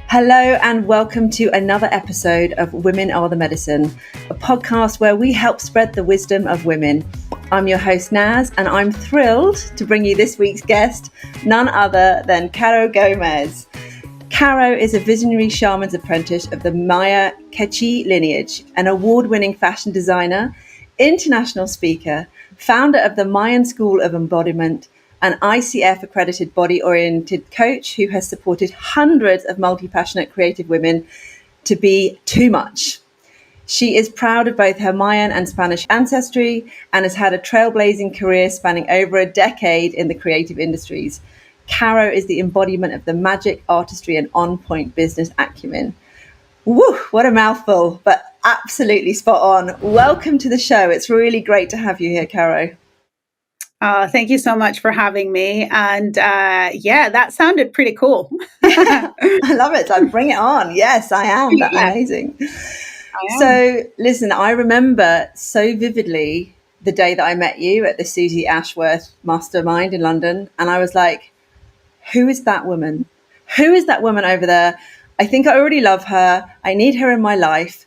Hello and welcome to another episode of Women Are the Medicine, a podcast where we help spread the wisdom of women. I'm your host Naz, and I'm thrilled to bring you this week's guest, none other than Caro Gomez. Caro is a visionary shaman's apprentice of the Maya Quechua lineage, an award-winning fashion designer, international speaker, founder of the Mayan School of Embodiment, an ICF accredited body-oriented coach who has supported hundreds of multi-passionate creative women to be too much. She is proud of both her Mayan and Spanish ancestry and has had a trailblazing career spanning over a decade in the creative industries. Caro is the embodiment of the magic, artistry, and on-point business acumen. Woo, what a mouthful, but absolutely spot on. Welcome to the show. It's really great to have you here, Caro. Thank you so much for having me. And that sounded pretty cool. I love it. Like, bring it on. Yes, I am. That's amazing. So listen, I remember so vividly the day that I met you at the Susie Ashworth Mastermind in London. And I was like, who is that woman? Who is that woman over there? I think I already love her. I need her in my life.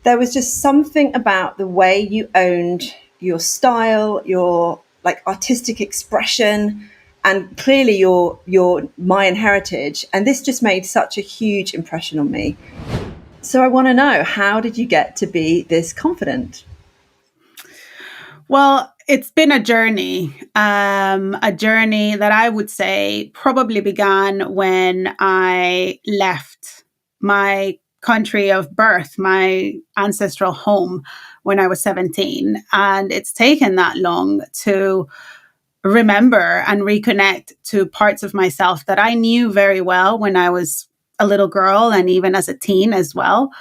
There was just something about the way you owned your style, your artistic expression, and clearly your Mayan heritage. And this just made such a huge impression on me. So I want to know, how did you get to be this confident? Well, it's been a journey that I would say probably began when I left my country of birth, my ancestral home, when I was 17. And it's taken that long to remember and reconnect to parts of myself that I knew very well when I was a little girl and even as a teen as well.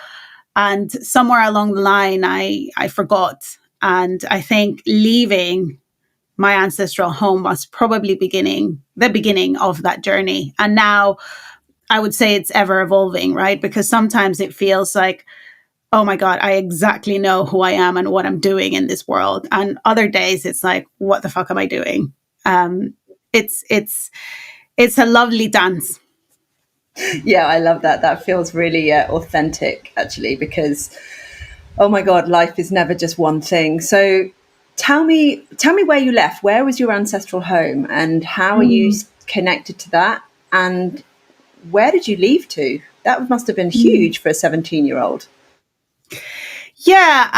And somewhere along the line, I forgot. And I think leaving my ancestral home was probably the beginning of that journey. And now I would say it's ever evolving, right? Because sometimes it feels like, oh my God, I exactly know who I am and what I'm doing in this world. And other days it's like, what the fuck am I doing? It's a lovely dance. Yeah, I love that. That feels really authentic, actually, because, oh my God, life is never just one thing. So tell me where you left. Where was your ancestral home and how are you connected to that? And where did you leave to? That must have been huge for a 17-year-old. Yeah,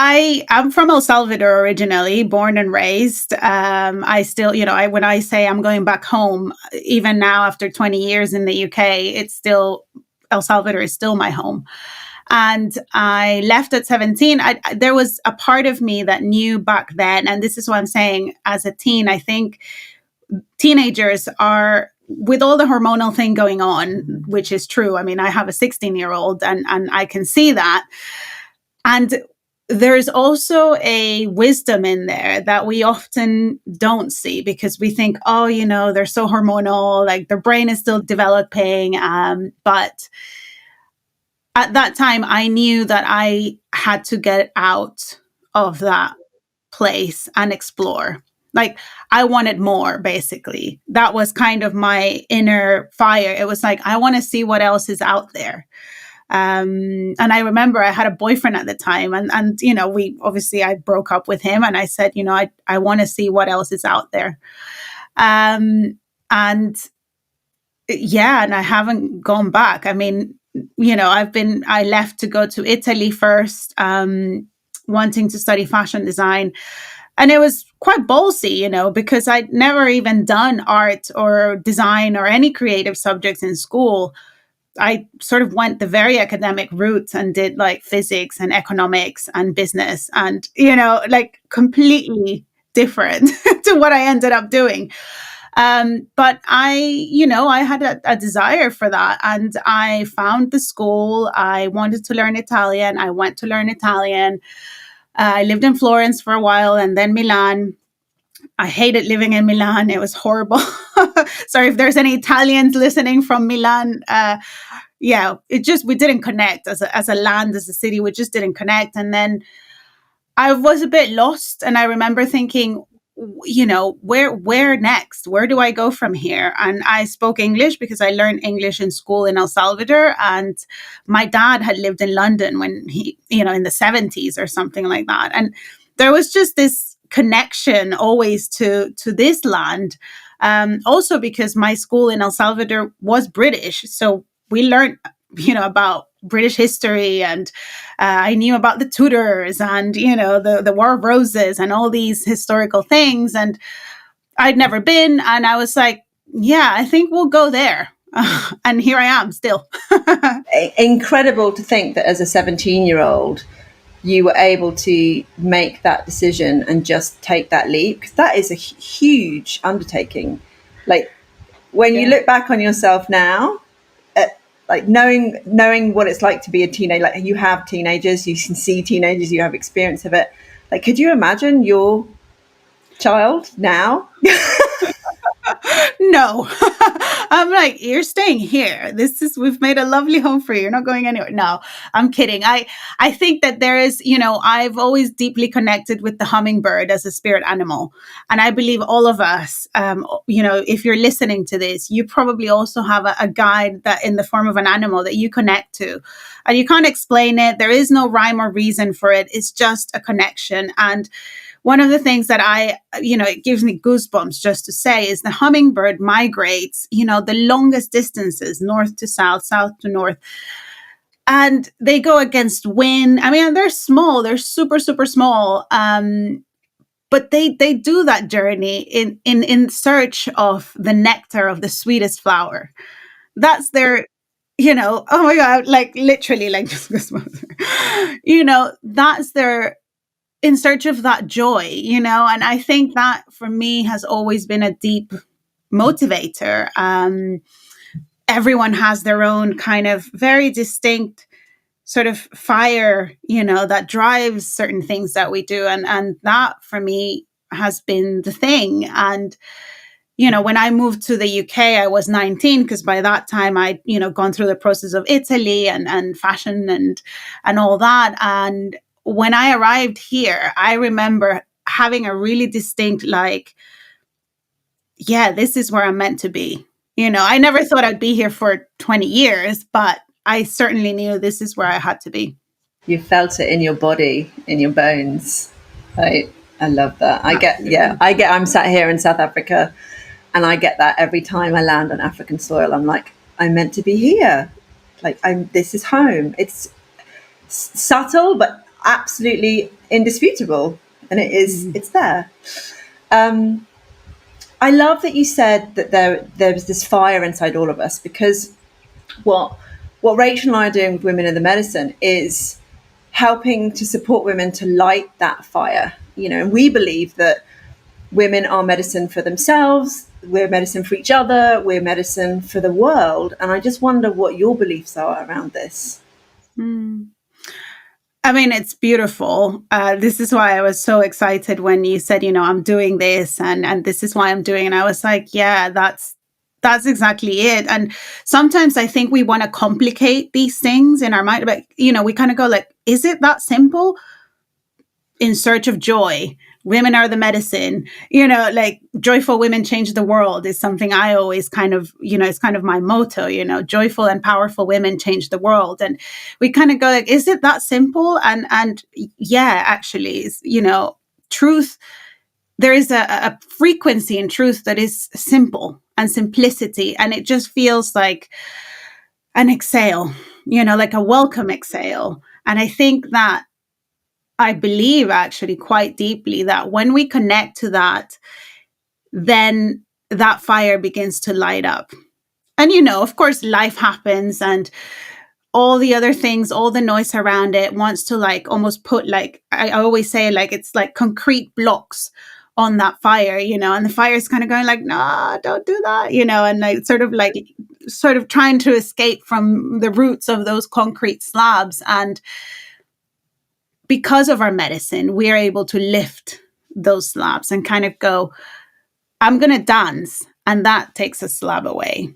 I'm from El Salvador originally, born and raised. I still, when I say I'm going back home, even now after 20 years in the UK, it's still, El Salvador is still my home. And I left at 17. There was a part of me that knew back then, and this is what I'm saying, as a teen, I think teenagers are, with all the hormonal thing going on, which is true. I mean, I have a 16-year-old and I can see that. And there's also a wisdom in there that we often don't see because we think, oh, they're so hormonal, like their brain is still developing. But at that time, I knew that I had to get out of that place and explore. Like, I wanted more, basically. That was kind of my inner fire. It was like, I want to see what else is out there. And I remember I had a boyfriend at the time and I broke up with him and I said, I want to see what else is out there. And I haven't gone back. I mean, I left to go to Italy first, wanting to study fashion design. And it was quite ballsy, because I'd never even done art or design or any creative subjects in school. I sort of went the very academic route and did like physics and economics and business and, completely different to what I ended up doing. But I had a desire for that and I found the school. I wanted to learn Italian. I went to learn Italian. I lived in Florence for a while and then Milan. I hated living in Milan. It was horrible. Sorry if there's any Italians listening from Milan. We didn't connect as a land, as a city. We just didn't connect. And then I was a bit lost, and I remember thinking, where next? Where do I go from here? And I spoke English because I learned English in school in El Salvador, and my dad had lived in London when he, in the 70s or something like that. And there was just this connection always to this land. Also because my school in El Salvador was British, so we learned, about British history, and I knew about the Tudors and the War of Roses and all these historical things, and I'd never been, and I was like, yeah, I think we'll go there. And here I am still. Incredible to think that as a 17-year-old you were able to make that decision and just take that leap, because that is a huge undertaking. Like, when you look back on yourself now, like knowing what it's like to be a teenager, like you have teenagers, you can see teenagers, you have experience of it. Like, could you imagine your child now? No. I'm like, you're staying here. We've made a lovely home for you. You're not going anywhere. No, I'm kidding. I think that there is, I've always deeply connected with the hummingbird as a spirit animal. And I believe all of us, if you're listening to this, you probably also have a guide that in the form of an animal that you connect to. And you can't explain it. There is no rhyme or reason for it. It's just a connection. And one of the things that it gives me goosebumps just to say is the hummingbird migrates, the longest distances, north to south, south to north. And they go against wind. I mean, they're small, they're super, super small. But they do that journey in search of the nectar of the sweetest flower. That's their, oh my God, like literally, like just goosebumps. That's their, in search of that joy, and I think that for me has always been a deep motivator. Everyone has their own kind of very distinct sort of fire, that drives certain things that we do. And that for me has been the thing. And, when I moved to the UK, I was 19, because by that time I'd, gone through the process of Italy and fashion and all that. And when I arrived here, I remember having a really distinct, like, yeah, this is where I'm meant to be. I never thought I'd be here for 20 years, but I certainly knew this is where I had to be. You felt it in your body, in your bones. I love that. I'm sat here in South Africa, and I get that every time I land on African soil. I'm like, I'm meant to be here. Like, this is home. It's subtle, but absolutely indisputable, and it's there. I love that you said that there's this fire inside all of us, because what Rachel and I are doing with Women in the Medicine is helping to support women to light that fire. And we believe that women are medicine for themselves, we're medicine for each other, we're medicine for the world. And I just wonder what your beliefs are around this. I mean, it's beautiful. This is why I was so excited when you said, I'm doing this and this is why I'm doing it. And I was like, yeah, that's exactly it. And sometimes I think we want to complicate these things in our mind, but, we kind of go like, is it that simple? In search of joy. Women are the medicine, like joyful women change the world is something I always kind of, it's kind of my motto, joyful and powerful women change the world. And we kind of go like, is it that simple? And yeah, actually, truth, there is a frequency in truth that is simple and simplicity. And it just feels like an exhale, like a welcome exhale. And I think that I believe actually quite deeply that when we connect to that, then that fire begins to light up. And, of course, life happens and all the other things, all the noise around it wants to like almost put like, I always say like, it's like concrete blocks on that fire, and the fire is kind of going like, no, don't do that, and like sort of trying to escape from the roots of those concrete slabs. And because of our medicine, we are able to lift those slabs and kind of go, I'm going to dance, and that takes a slab away.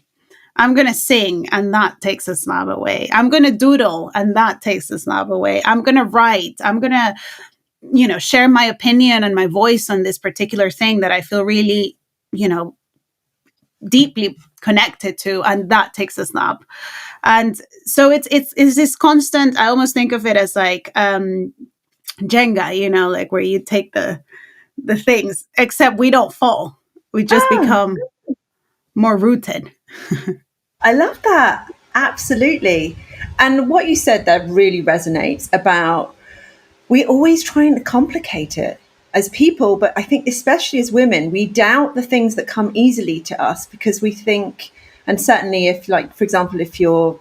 I'm going to sing, and that takes a slab away. I'm going to doodle, and that takes a slab away. I'm going to write. I'm going to share my opinion and my voice on this particular thing that I feel really, deeply connected to, and that takes a snap. And so it's this constant. I almost think of it as like Jenga, like where you take the things, except we don't fall. We just become more rooted. I love that. Absolutely. And what you said there really resonates about we always trying to complicate it as people, but I think especially as women, we doubt the things that come easily to us because we think, and certainly if, like, for example, if you're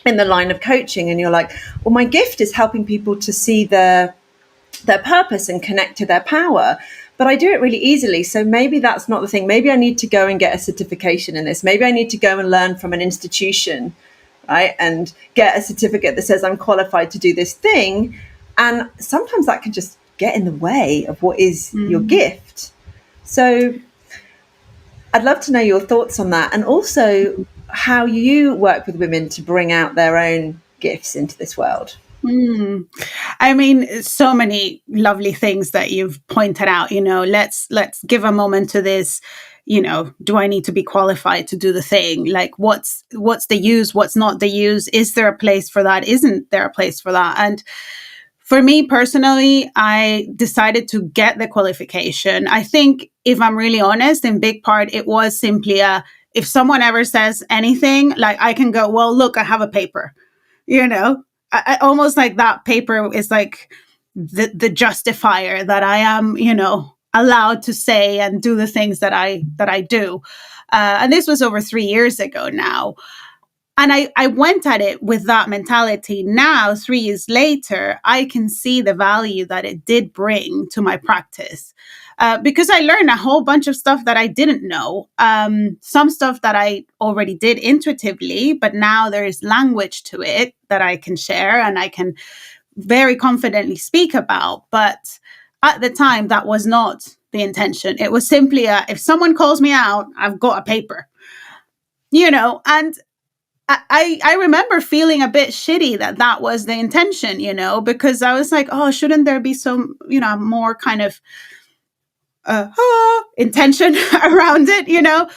in the line of coaching and you're like, well, my gift is helping people to see their purpose and connect to their power, but I do it really easily. So maybe that's not the thing. Maybe I need to go and get a certification in this. Maybe I need to go and learn from an institution, right? And get a certificate that says I'm qualified to do this thing. And sometimes that can just get in the way of what is your gift. So I'd love to know your thoughts on that, and also how you work with women to bring out their own gifts into this world. I mean, so many lovely things that you've pointed out. Let's give a moment to this. Do I need to be qualified to do the thing? Like, what's the use? What's not the use? Is there a place for that? Isn't there a place for that? And for me personally, I decided to get the qualification. I think, if I'm really honest, in big part, it was simply if someone ever says anything, like I can go, well, look, I have a paper, I almost like that paper is like the justifier that I am, allowed to say and do the things that I do. And this was over 3 years ago now. And I went at it with that mentality. Now, 3 years later, I can see the value that it did bring to my practice. Because I learned a whole bunch of stuff that I didn't know. Some stuff that I already did intuitively, but now there's language to it that I can share and I can very confidently speak about. But at the time, that was not the intention. It was simply if someone calls me out, I've got a paper, and I remember feeling a bit shitty that was the intention, because I was like, oh, shouldn't there be some, more kind of intention around it,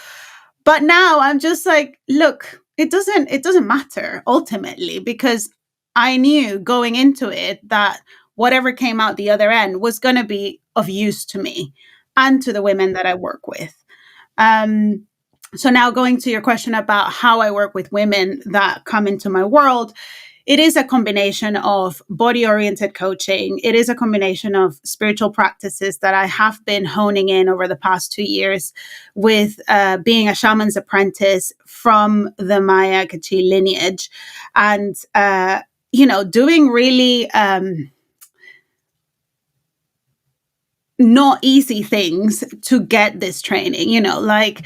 but now I'm just like, look, it doesn't matter ultimately, because I knew going into it that whatever came out the other end was going to be of use to me and to the women that I work with. So now going to your question about how I work with women that come into my world, it is a combination of body-oriented coaching. It is a combination of spiritual practices that I have been honing in over the past 2 years with being a shaman's apprentice from the Maya lineage and, doing really not easy things to get this training, like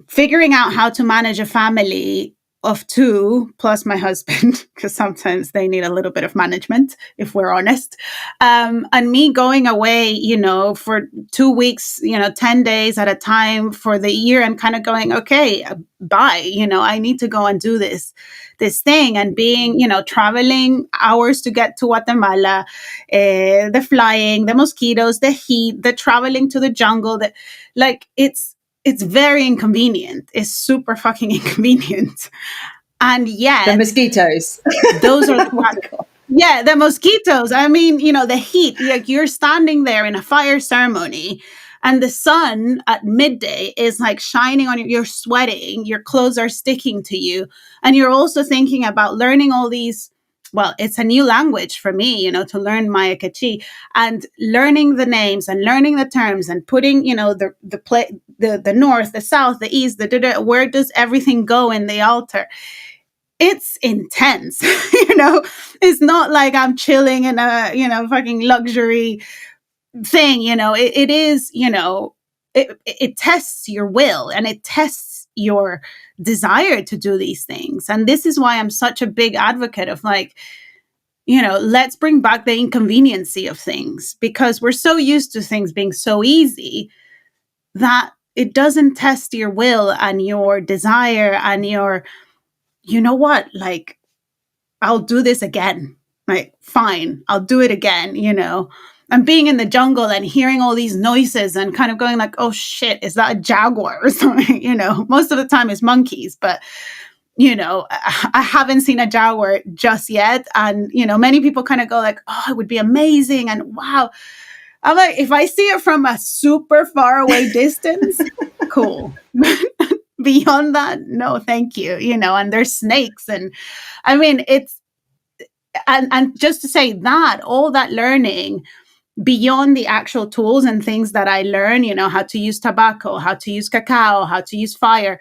figuring out how to manage a family of 2 plus my husband, because sometimes they need a little bit of management, if we're honest. And me going away, for 2 weeks, 10 days at a time for the year and kind of going, okay, bye, I need to go and do this thing, and being, traveling hours to get to Guatemala, the flying, the mosquitoes, the heat, the traveling to the jungle, it's very inconvenient. It's super fucking inconvenient. And yet the mosquitoes, those are the mosquitoes. I mean, the heat, like you're standing there in a fire ceremony and the sun at midday is like shining on you. You're sweating, your clothes are sticking to you. And you're also thinking about learning all these. Well, it's a new language for me, to learn Maya and learning the names and learning the terms and putting, the north, the south, the east, where does everything go in the altar? It's intense, It's not like I'm chilling in a, fucking luxury thing, it is, it tests your will and it tests your desire to do these things. And this is why I'm such a big advocate of like, let's bring back the inconveniency of things, because we're so used to things being so easy that it doesn't test your will and your desire and your, like, I'll do this again. Like, fine, I'll do it again, and being in the jungle and hearing all these noises and kind of going like, oh shit, is that a jaguar or something? Most of the time it's monkeys, but I haven't seen a jaguar just yet. And, many people kind of go like, oh, it would be amazing. And wow. I'm like, if I see it from a super far away distance, cool. Beyond that, no, thank you. And there's snakes. And I mean, and just to say that, all that learning beyond the actual tools and things that I learn, how to use tobacco, how to use cacao, how to use fire,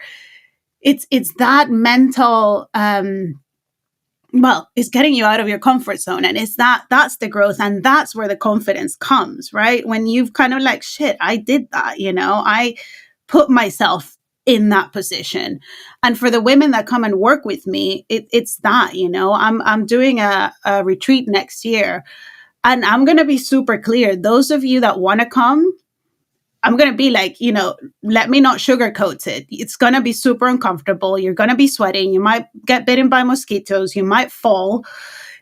it's that mental, it's getting you out of your comfort zone. And that's the growth. And that's where the confidence comes, right? When you've kind of like, shit, I did that, I put myself in that position. And for the women that come and work with me, it's that, I'm doing a retreat next year, and I'm going to be super clear. Those of you that want to come, I'm going to be like, let me not sugarcoat it. It's going to be super uncomfortable. You're going to be sweating. You might get bitten by mosquitoes. You might fall.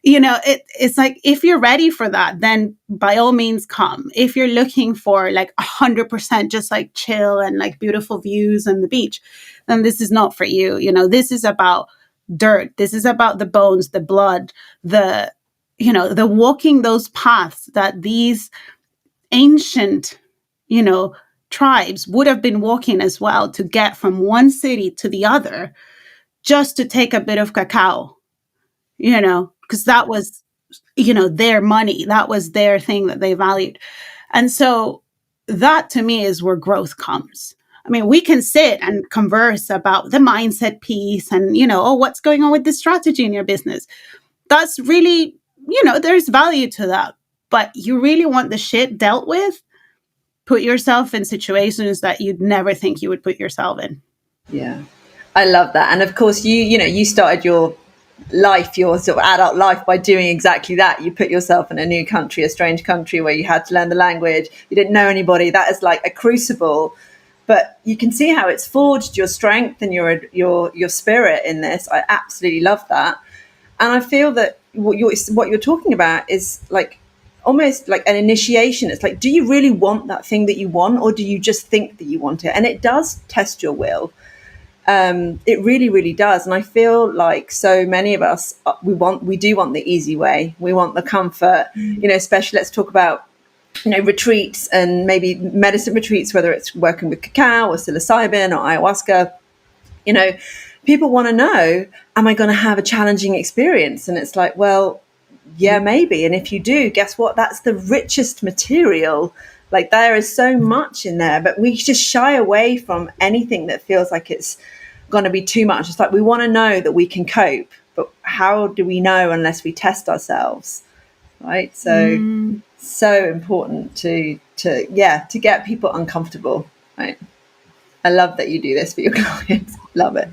It's like, if you're ready for that, then by all means come. If you're looking for like 100% just like chill and like beautiful views and the beach, then this is not for you. This is about dirt. This is about the bones, the blood, the walking those paths that these ancient tribes would have been walking as well to get from one city to the other, just to take a bit of cacao, because that was, their money. That was their thing that they valued. And so that to me is where growth comes. I mean, we can sit and converse about the mindset piece and, what's going on with the strategy in your business. That's really, there's value to that. But you really want the shit dealt with, put yourself in situations that you'd never think you would put yourself in. Yeah, I love that. And of course, you started your sort of adult life by doing exactly that. You put yourself in a new country, a strange country where you had to learn the language. You didn't know anybody. That is like a crucible. But you can see how it's forged your strength and your spirit in this. I absolutely love that. And I feel that what you're talking about is like almost like an initiation. It's like, do you really want that thing that you want, or do you just think that you want it? And it does test your will. It really, really does. And I feel like so many of us, we do want the easy way. We want the comfort, especially let's talk about, retreats and maybe medicine retreats, whether it's working with cacao or psilocybin or ayahuasca. People want to know, am I going to have a challenging experience? And it's like, well, yeah, maybe. And if you do, guess what? That's the richest material. Like, there is so much in there, but we just shy away from anything that feels like it's going to be too much. It's like, we want to know that we can cope, but how do we know unless we test ourselves? Right. So important to get people uncomfortable. Right. I love that you do this for your clients. Love it.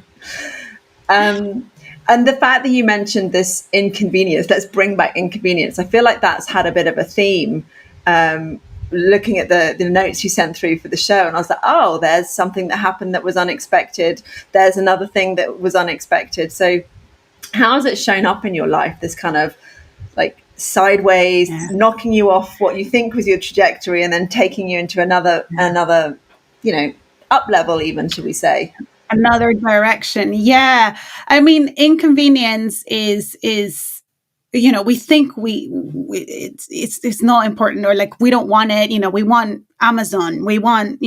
And the fact that you mentioned this inconvenience, let's bring back inconvenience. I feel like that's had a bit of a theme, looking at the notes you sent through for the show. And I was like, oh, there's something that happened that was unexpected. There's another thing that was unexpected. So how has it shown up in your life, this kind of like sideways, knocking you off what you think was your trajectory and then taking you into another, up level even, should we say? Another direction. Yeah. I mean, inconvenience is we think it's not important, or like, we don't want it. We want Amazon. We want,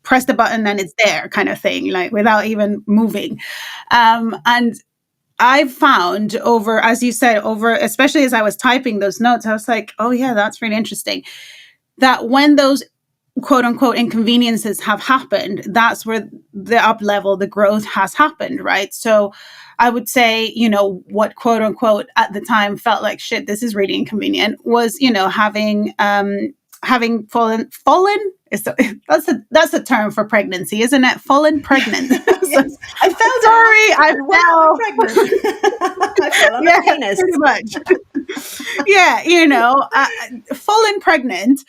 press the button and it's there kind of thing, like without even moving. And I've found as you said, especially as I was typing those notes, I was like, oh yeah, that's really interesting. That when those quote unquote inconveniences have happened, that's where the up level, the growth has happened, right? So I would say, what quote unquote at the time felt like, shit, this is really inconvenient, was, having fallen. That's a term for pregnancy, isn't it? Fallen pregnant. Yes. I fell pregnant. I fell on a penis. Pretty much. Fallen pregnant,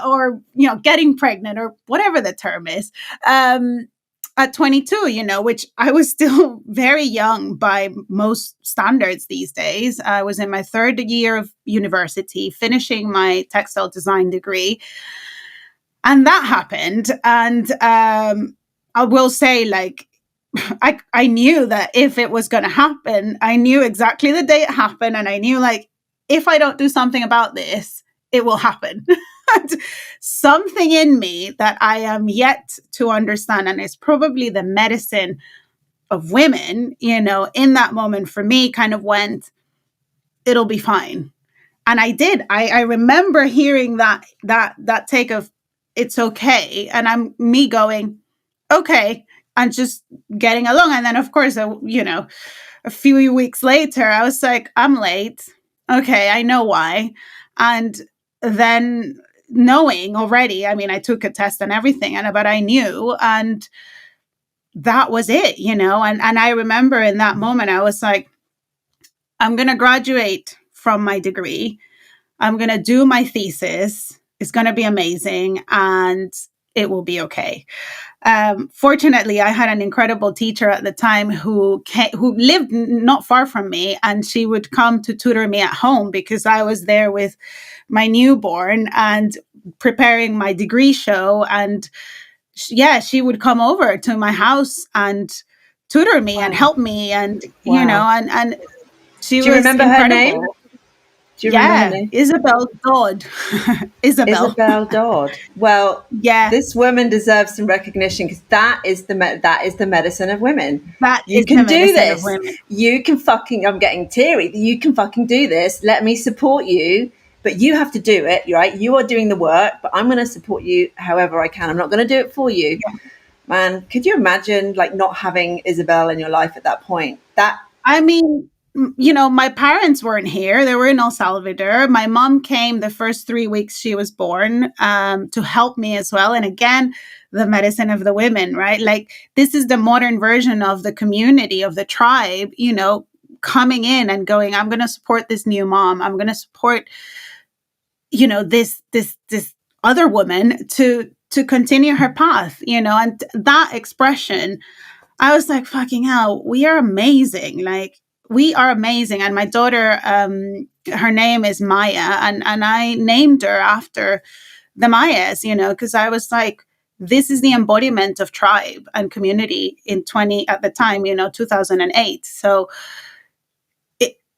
or getting pregnant, or whatever the term is. at 22, which I was still very young by most standards these days. I was in my third year of university, finishing my textile design degree. And that happened. And I will say, like, I knew that if it was going to happen, I knew exactly the day it happened. And I knew, like, if I don't do something about this, it will happen. Something in me that I am yet to understand, and it's probably the medicine of women, in that moment for me kind of went, it'll be fine. And I did. I remember hearing that take of, it's okay. And I'm me going, okay, and just getting along. And then, of course, a few weeks later, I was like, I'm late. Okay, I know why. And then knowing already, I mean, I took a test and everything, but I knew, and that was it, and I remember in that moment, I was like, I'm going to graduate from my degree. I'm going to do my thesis. It's going to be amazing, and it will be okay. Fortunately, I had an incredible teacher at the time who lived not far from me, and she would come to tutor me at home because I was there with my newborn and preparing my degree show. And she would come over to my house and tutor me and help me, and and she Do you was remember incredible. her name? Do you remember her name? Isabel Dodd. Isabel Dodd. Well, yeah, this woman deserves some recognition because that is the medicine of women. You can do this. You can fucking. I'm getting teary. You can fucking do this. Let me support you, but you have to do it. Right? You are doing the work, but I'm going to support you however I can. I'm not going to do it for you. Yeah. Man, could you imagine like not having Isabel in your life at that point? I mean, my parents weren't here. They were in El Salvador. My mom came the first 3 weeks she was born to help me as well. And again, the medicine of the women, right? Like, this is the modern version of the community, of the tribe, coming in and going, I'm going to support this new mom. I'm going to support, this other woman to continue her path, and that expression, I was like, fucking hell, we are amazing. Like, we are amazing. And my daughter, her name is Maya, and I named her after the Mayas, because I was like, this is the embodiment of tribe and community at the time, 2008. So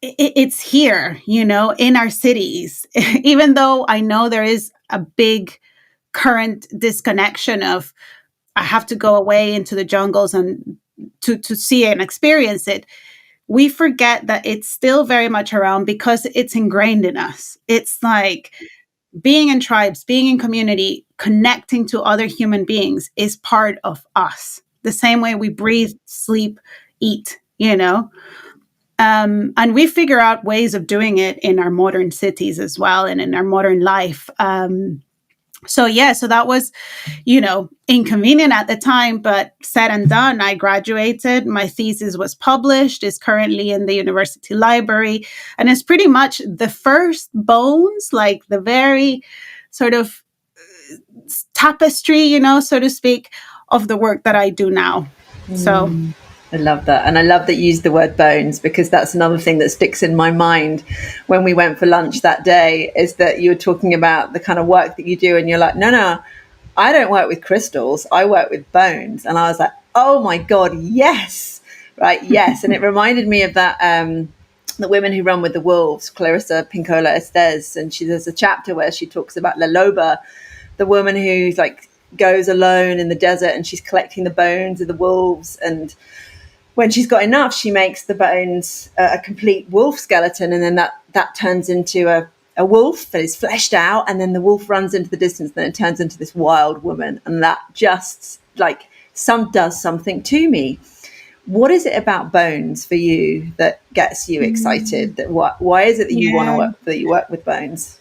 it's here, in our cities, even though I know there is a big current disconnection of, I have to go away into the jungles and to see it and experience it. We forget that it's still very much around because it's ingrained in us. It's like being in tribes, being in community, connecting to other human beings is part of us. The same way we breathe, sleep, eat, and we figure out ways of doing it in our modern cities as well, and in our modern life. So that was, inconvenient at the time, but said and done. I graduated. My thesis was published, is currently in the university library, and it's pretty much the first bones, like the very sort of tapestry, so to speak, of the work that I do now. So I love that. And I love that you used the word bones, because that's another thing that sticks in my mind when we went for lunch that day, is that you were talking about the kind of work that you do. And you're like, no, I don't work with crystals. I work with bones. And I was like, oh my God, yes. Right. Yes. And it reminded me of that, the Women Who Run with the Wolves, Clarissa Pinkola Estes. And there's a chapter where she talks about La Loba, the woman who's like goes alone in the desert and she's collecting the bones of the wolves. And when she's got enough, she makes the bones a complete wolf skeleton, and then that turns into a wolf that is fleshed out, and then the wolf runs into the distance, then it turns into this wild woman, and that just like does something to me. What is it about bones for you that gets you excited? Why is it that you want to work with bones?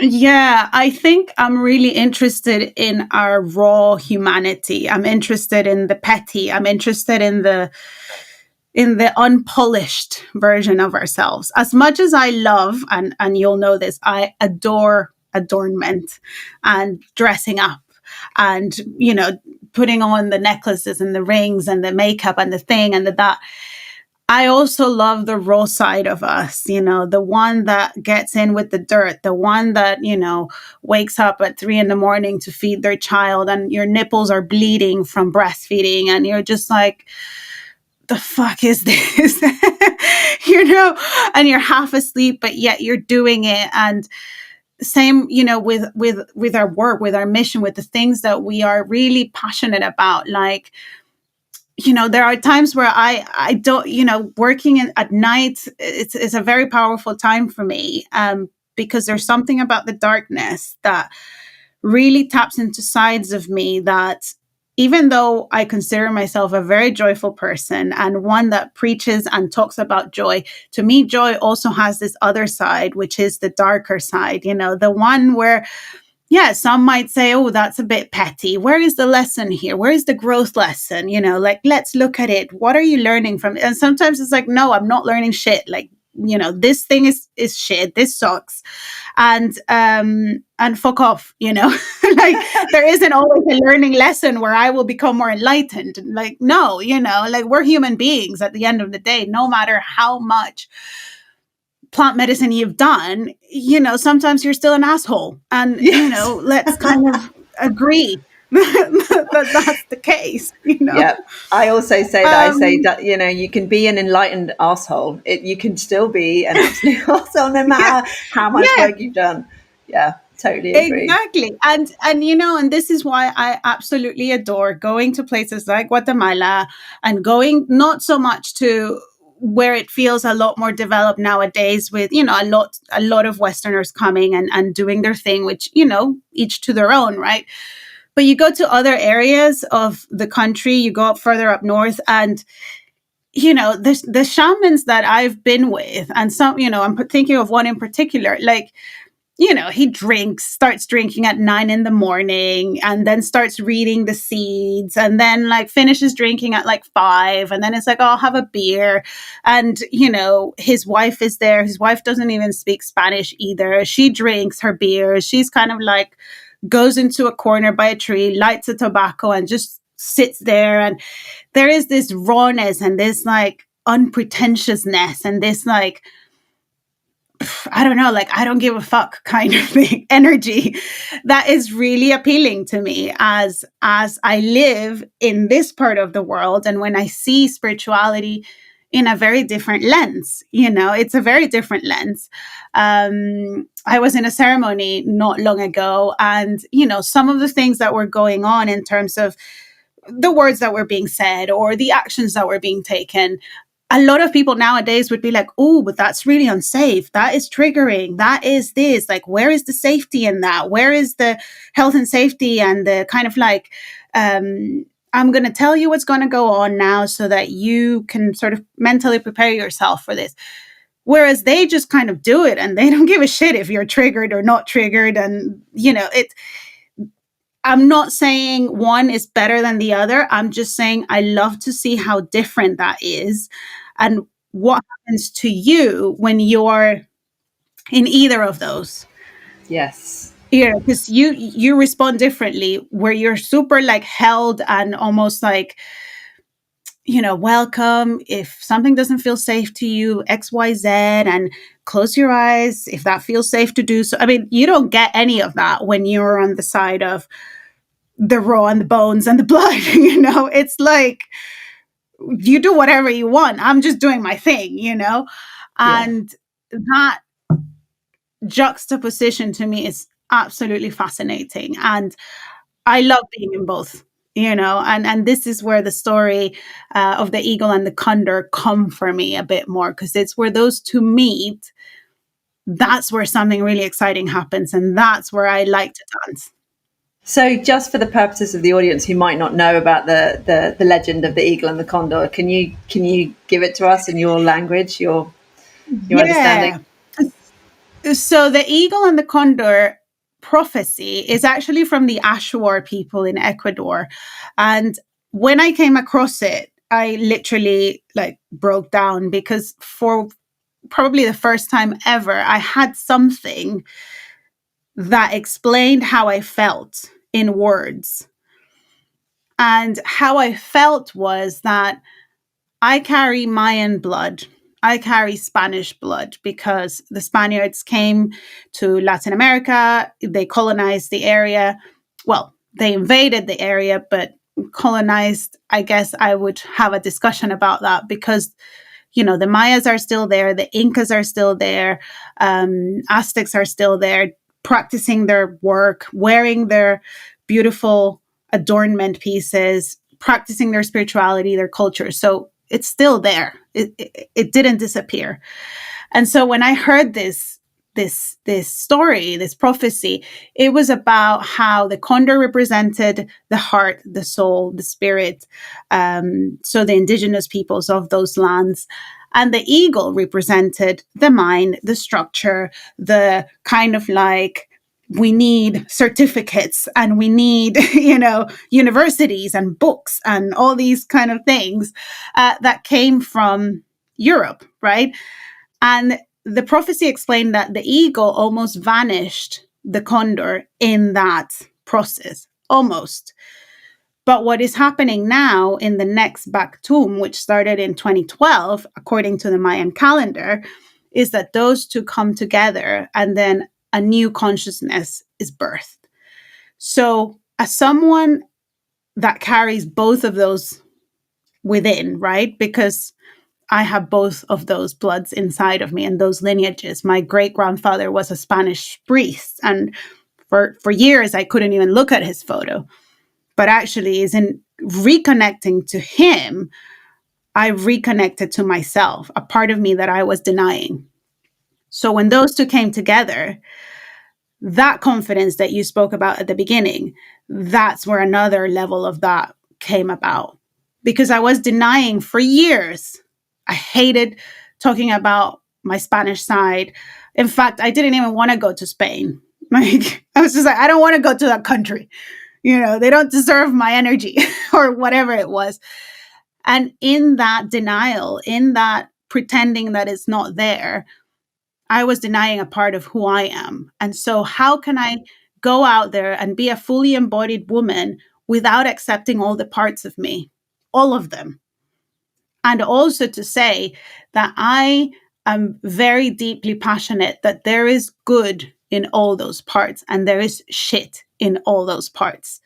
Yeah, I think I'm really interested in our raw humanity. I'm interested in the petty. I'm interested in the unpolished version of ourselves. As much as I love, and you'll know this, I adore adornment and dressing up and, putting on the necklaces and the rings and the makeup and the thing and the that. I also love the raw side of us, the one that gets in with the dirt, the one that, wakes up at 3 a.m. to feed their child and your nipples are bleeding from breastfeeding. And you're just like, the fuck is this? And you're half asleep, but yet you're doing it. And same, with our work, with our mission, with the things that we are really passionate about. Like, there are times where I don't, working at night, it's a very powerful time for me, because there's something about the darkness that really taps into sides of me that, even though I consider myself a very joyful person and one that preaches and talks about joy, to me, joy also has this other side, which is the darker side, the one where, yeah, some might say, oh, that's a bit petty. Where is the lesson here? Where is the growth lesson? Like, let's look at it. What are you learning from it? And sometimes it's like, no, I'm not learning shit. Like, this thing is shit. This sucks. And fuck off, like there isn't always a learning lesson where I will become more enlightened. Like, no, like we're human beings at the end of the day, no matter how much plant medicine you've done, sometimes you're still an asshole. And, Yes. Let's kind of agree that that's the case, Yeah. I also say that, I say that, you can be an enlightened asshole. You can still be an absolute asshole no matter how much work you've done. Yeah, totally agree. Exactly. And this is why I absolutely adore going to places like Guatemala and going not so much to where it feels a lot more developed nowadays with, a lot of Westerners coming and doing their thing, which, each to their own, right? But you go to other areas of the country, you go up further up north, and, the shamans that I've been with, and some, I'm thinking of one in particular, like, he starts drinking at 9 a.m. and then starts reading the seeds and then like finishes drinking at like 5. And then it's like, oh, I'll have a beer. And, his wife is there. His wife doesn't even speak Spanish either. She drinks her beer. She's kind of like goes into a corner by a tree, lights a tobacco and just sits there. And there is this rawness and this like unpretentiousness and this like, I don't know, like, I don't give a fuck kind of thing, energy that is really appealing to me as I live in this part of the world. And when I see spirituality in a very different lens, it's a very different lens. I was in a ceremony not long ago and, some of the things that were going on in terms of the words that were being said or the actions that were being taken, a lot of people nowadays would be like, oh, but that's really unsafe. That is triggering. That is this. Like, where is the safety in that? Where is the health and safety and the kind of like, I'm going to tell you what's going to go on now so that you can sort of mentally prepare yourself for this. Whereas they just kind of do it and they don't give a shit if you're triggered or not triggered. And, I'm not saying one is better than the other. I'm just saying I love to see how different that is and what happens to you when you're in either of those. Yes. Because you respond differently where you're super like held and almost like, welcome. If something doesn't feel safe to you, XYZ, and close your eyes if that feels safe to do so. I mean, you don't get any of that when you're on the side of the raw and the bones and the blood, it's like you do whatever you want. I'm just doing my thing, and that juxtaposition to me is absolutely fascinating. And I love being in both, and this is where the story of the eagle and the condor come for me a bit more, because it's where those two meet. That's where something really exciting happens. And that's where I like to dance. So just for the purposes of the audience who might not know about the legend of the eagle and the condor, can you give it to us in your language, your understanding? So the eagle and the condor prophecy is actually from the Ashuar people in Ecuador. And when I came across it, I literally like broke down, because for probably the first time ever, I had something that explained how I felt in words. And how I felt was that I carry Mayan blood. I carry Spanish blood because the Spaniards came to Latin America. They colonized the area. Well, they invaded the area, but colonized, I guess I would have a discussion about that because, you know, the Mayas are still there. The Incas are still there. Aztecs are still there, practicing their work, wearing their beautiful adornment pieces, practicing their spirituality, their culture. So it's still there. It didn't disappear. And so when I heard this story, this prophecy, it was about how the condor represented the heart, the soul, the spirit. So the indigenous peoples of those lands. And the eagle represented the mind, the structure, the kind of like, we need certificates and we need, you know, universities and books and all these kind of things that came from Europe, right? And the prophecy explained that the eagle almost vanished the condor in that process, almost. But what is happening now in the next Baktum, which started in 2012, according to the Mayan calendar, is that those two come together and then a new consciousness is birthed. So, as someone that carries both of those within, right? Because I have both of those bloods inside of me and those lineages. My great grandfather was a Spanish priest, and for years I couldn't even look at his photo. But actually, is in reconnecting to him, I reconnected to myself, a part of me that I was denying. So when those two came together, that confidence that you spoke about at the beginning, that's where another level of that came about. Because I was denying for years. I hated talking about my Spanish side. In fact, I didn't even want to go to Spain. Like, I was just like, I don't want to go to that country. You know, they don't deserve my energy or whatever it was. And in that denial, in that pretending that it's not there, I was denying a part of who I am. And so how can I go out there and be a fully embodied woman without accepting all the parts of me, all of them? And also to say that I am very deeply passionate that there is good in all those parts and there is shit in all those parts.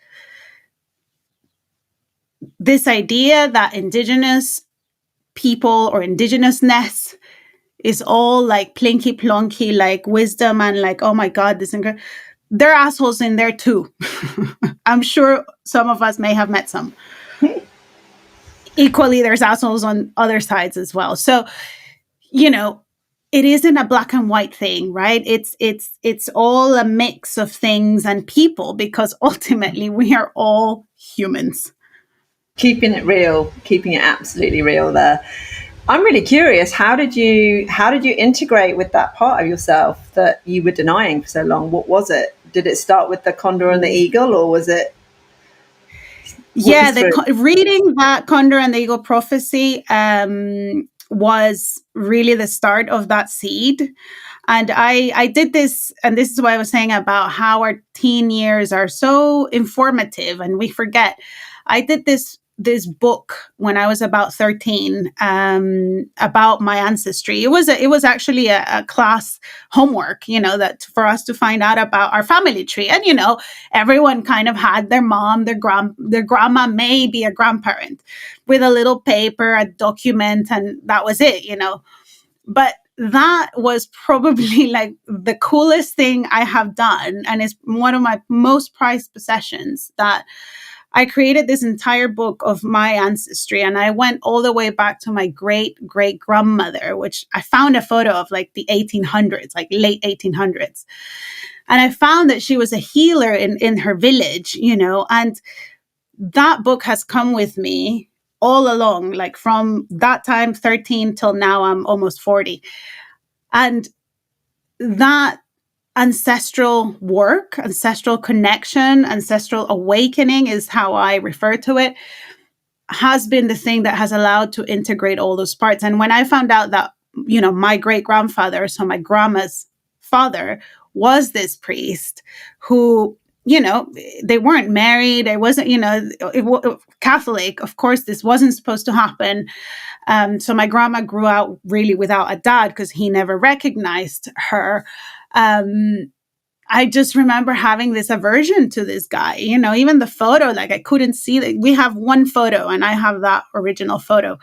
This idea that indigenous people or indigenousness is all like plinky plonky, like wisdom and like, oh my God, this incredible. There are assholes in there too. I'm sure some of us may have met some. Equally, there's assholes on other sides as well. So, you know, it isn't a black and white thing, right? It's all a mix of things and people, because ultimately we are all humans. Keeping it real, keeping it absolutely real there. I'm really curious, how did you integrate with that part of yourself that you were denying for so long? What was it? Did it start with the condor and the eagle, or was it? Yeah, reading that Condor and the Eagle prophecy was really the start of that seed. And I did this, and this is what I was saying about how our teen years are so informative and we forget. I did this book when I was about 13 about my ancestry. It was actually a class homework, you know, that for us to find out about our family tree. And, you know, everyone kind of had their mom, their grandma, maybe a grandparent, with a little paper, a document, and that was it, you know. But that was probably like the coolest thing I have done. And it's one of my most prized possessions, that I created this entire book of my ancestry, and I went all the way back to my great grandmother, which I found a photo of like the 1800s, like late 1800s. And I found that she was a healer in her village, you know, and that book has come with me all along, like from that time, 13 till now, I'm almost 40. And that ancestral work, ancestral connection, ancestral awakening is how I refer to it, has been the thing that has allowed to integrate all those parts. And when I found out that, you know, my great grandfather, so my grandma's father, was this priest who they weren't married. I wasn't, Catholic. Of course, this wasn't supposed to happen. So my grandma grew out really without a dad because he never recognized her. I just remember having this aversion to this guy, even the photo, like I couldn't see that. We have one photo and I have that original photo.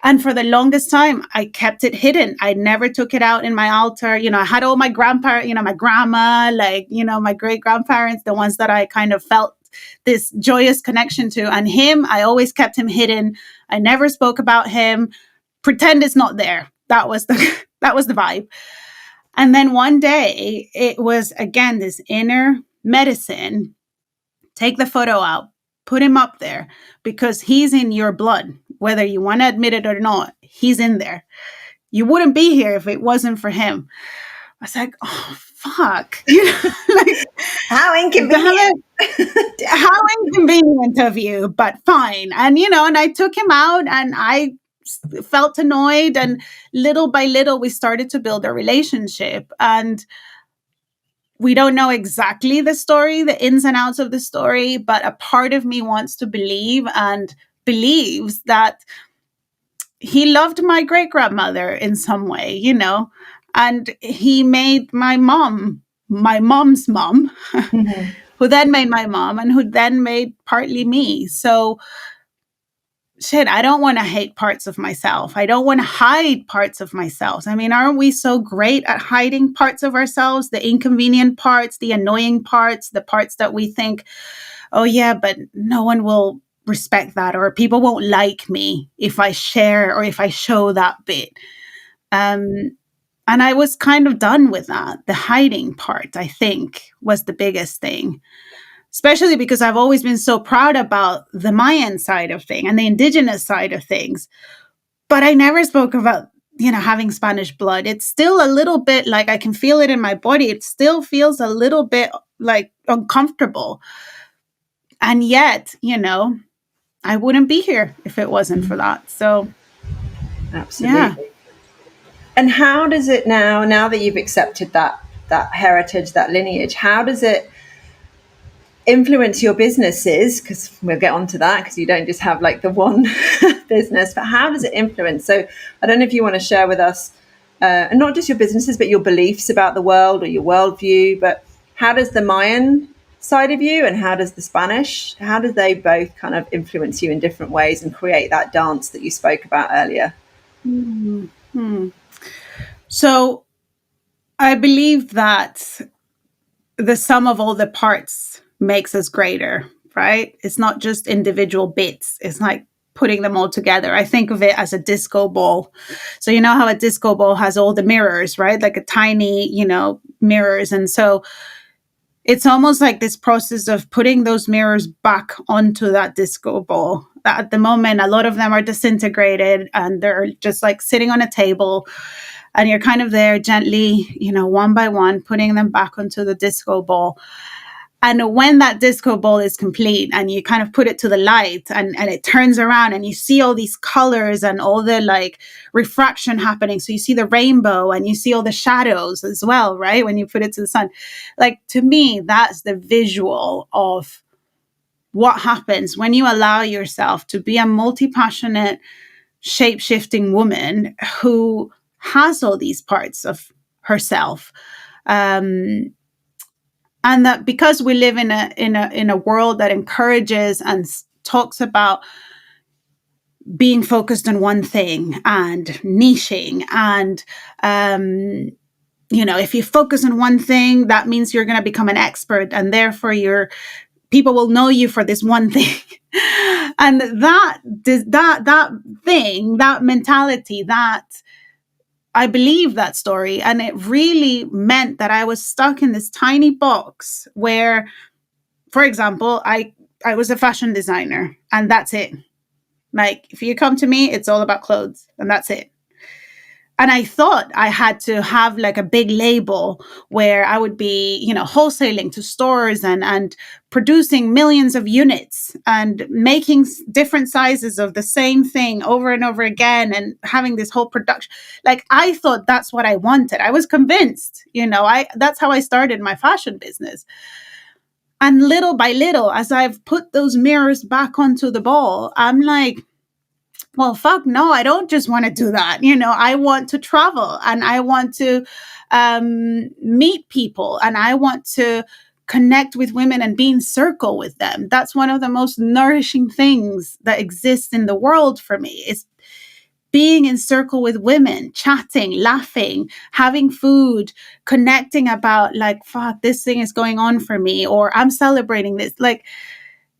And for the longest time, I kept it hidden. I never took it out in my altar. I had all my grandparents, my grandma, my great grandparents, the ones that I kind of felt this joyous connection to. And him, I always kept him hidden. I never spoke about him. Pretend it's not there. That was the vibe. And then one day, it was, again, this inner medicine. Take the photo out, put him up there, because he's in your blood. Whether you want to admit it or not, he's in there. You wouldn't be here if it wasn't for him. I was like, oh, fuck. How inconvenient. How inconvenient of you, but fine. And, and I took him out and I felt annoyed. And little by little, we started to build a relationship. And we don't know exactly the story, the ins and outs of the story, but a part of me wants to believe and believes that he loved my great grandmother in some way, and he made my mom's mom, mm-hmm. who then made my mom and who then made partly me. So I don't want to hate parts of myself. I don't want to hide parts of myself. I mean, aren't we so great at hiding parts of ourselves, the inconvenient parts, the annoying parts, the parts that we think, oh yeah, but no one will respect that, or people won't like me if I share or if I show that bit. And I was kind of done with that. The hiding part, I think, was the biggest thing. Especially because I've always been so proud about the Mayan side of things and the indigenous side of things. But I never spoke about, having Spanish blood. It's still a little bit like I can feel it in my body. It still feels a little bit like uncomfortable. And yet, I wouldn't be here if it wasn't for that. So, absolutely. Yeah. And how does it now that you've accepted that heritage, that lineage, how does it influence your businesses? Because we'll get onto that, because you don't just have like the one business, but how does it influence? So I don't know if you want to share with us, and not just your businesses, but your beliefs about the world or your worldview, but how does the Mayan side of you and how does the Spanish, how do they both kind of influence you in different ways and create that dance that you spoke about earlier? Mm-hmm. So I believe that the sum of all the parts makes us greater, right? It's not just individual bits. It's like putting them all together. I think of it as a disco ball. So you know how a disco ball has all the mirrors, right? Like a tiny, mirrors. And so it's almost like this process of putting those mirrors back onto that disco ball. At the moment, a lot of them are disintegrated and they're just like sitting on a table. And you're kind of there gently, one by one, putting them back onto the disco ball. And when that disco ball is complete and you kind of put it to the light and it turns around and you see all these colors and all the like refraction happening. So you see the rainbow and you see all the shadows as well, right? When you put it to the sun. Like, to me, that's the visual of what happens when you allow yourself to be a multi-passionate, shape-shifting woman who has all these parts of herself. And that because we live in a world that encourages and talks about being focused on one thing and niching, and if you focus on one thing, that means you're going to become an expert, and therefore people will know you for this one thing. And that thing, that mentality, that I believe that story. And it really meant that I was stuck in this tiny box where, for example, I was a fashion designer and that's it. Like, if you come to me, it's all about clothes and that's it. And I thought I had to have like a big label where I would be, wholesaling to stores and producing millions of units and making different sizes of the same thing over and over again and having this whole production. Like, I thought that's what I wanted. I was convinced, that's how I started my fashion business. And little by little, as I've put those mirrors back onto the ball, I'm like, well, fuck no, I don't just want to do that. I want to travel, and I want to meet people, and I want to connect with women and be in circle with them. That's one of the most nourishing things that exists in the world for me, is being in circle with women, chatting, laughing, having food, connecting about like, fuck, this thing is going on for me, or I'm celebrating this. Like,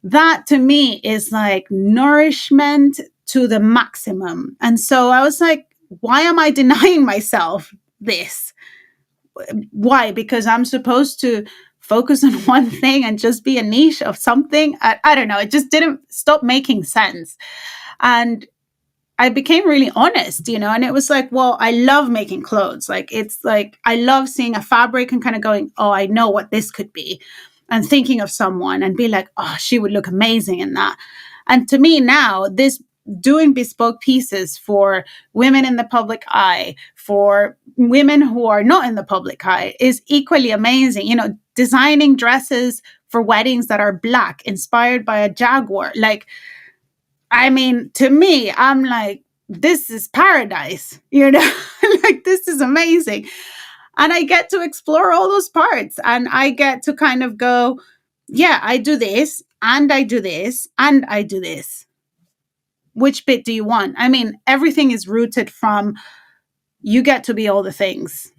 that to me is like nourishment to the maximum. And so I was like, why am I denying myself this? Why? Because I'm supposed to focus on one thing and just be a niche of something. I don't know. It just didn't stop making sense. And I became really honest, and it was like, well, I love making clothes. Like, it's like, I love seeing a fabric and kind of going, oh, I know what this could be. And thinking of someone and be like, oh, she would look amazing in that. And to me now, this doing bespoke pieces for women in the public eye, for women who are not in the public eye, is equally amazing. Designing dresses for weddings that are Black, inspired by a jaguar. Like, I mean, to me, I'm like, this is paradise, like, this is amazing. And I get to explore all those parts, and I get to kind of go, yeah, I do this, and I do this, and I do this. Which bit do you want? I mean, everything is rooted from, you get to be all the things,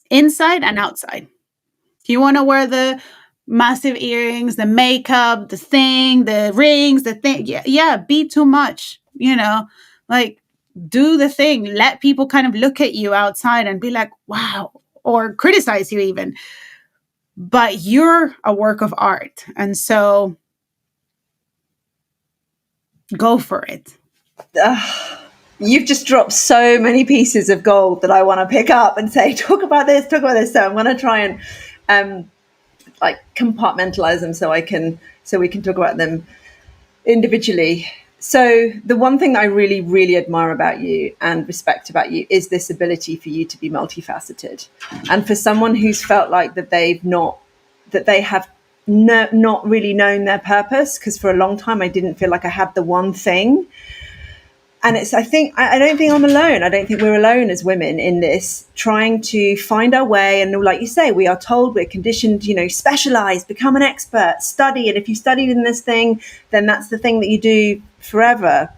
inside and outside. If you want to wear the massive earrings, the makeup, the thing, the rings, the thing, yeah, be too much, like, do the thing. Let people kind of look at you outside and be like, wow, or criticize you even. But you're a work of art. And so go for it. You've just dropped so many pieces of gold that I want to pick up and say, talk about this. So I'm going to try and like compartmentalize them so we can talk about them individually. So the one thing that I really, really admire about you and respect about you is this ability for you to be multifaceted. And for someone who's felt like that they have not really known their purpose, because for a long time I didn't feel like I had the one thing. And I don't think I'm alone. I don't think we're alone as women in this, trying to find our way. And like you say, we are told, we're conditioned, specialize, become an expert, study. And if you studied in this thing, then that's the thing that you do forever.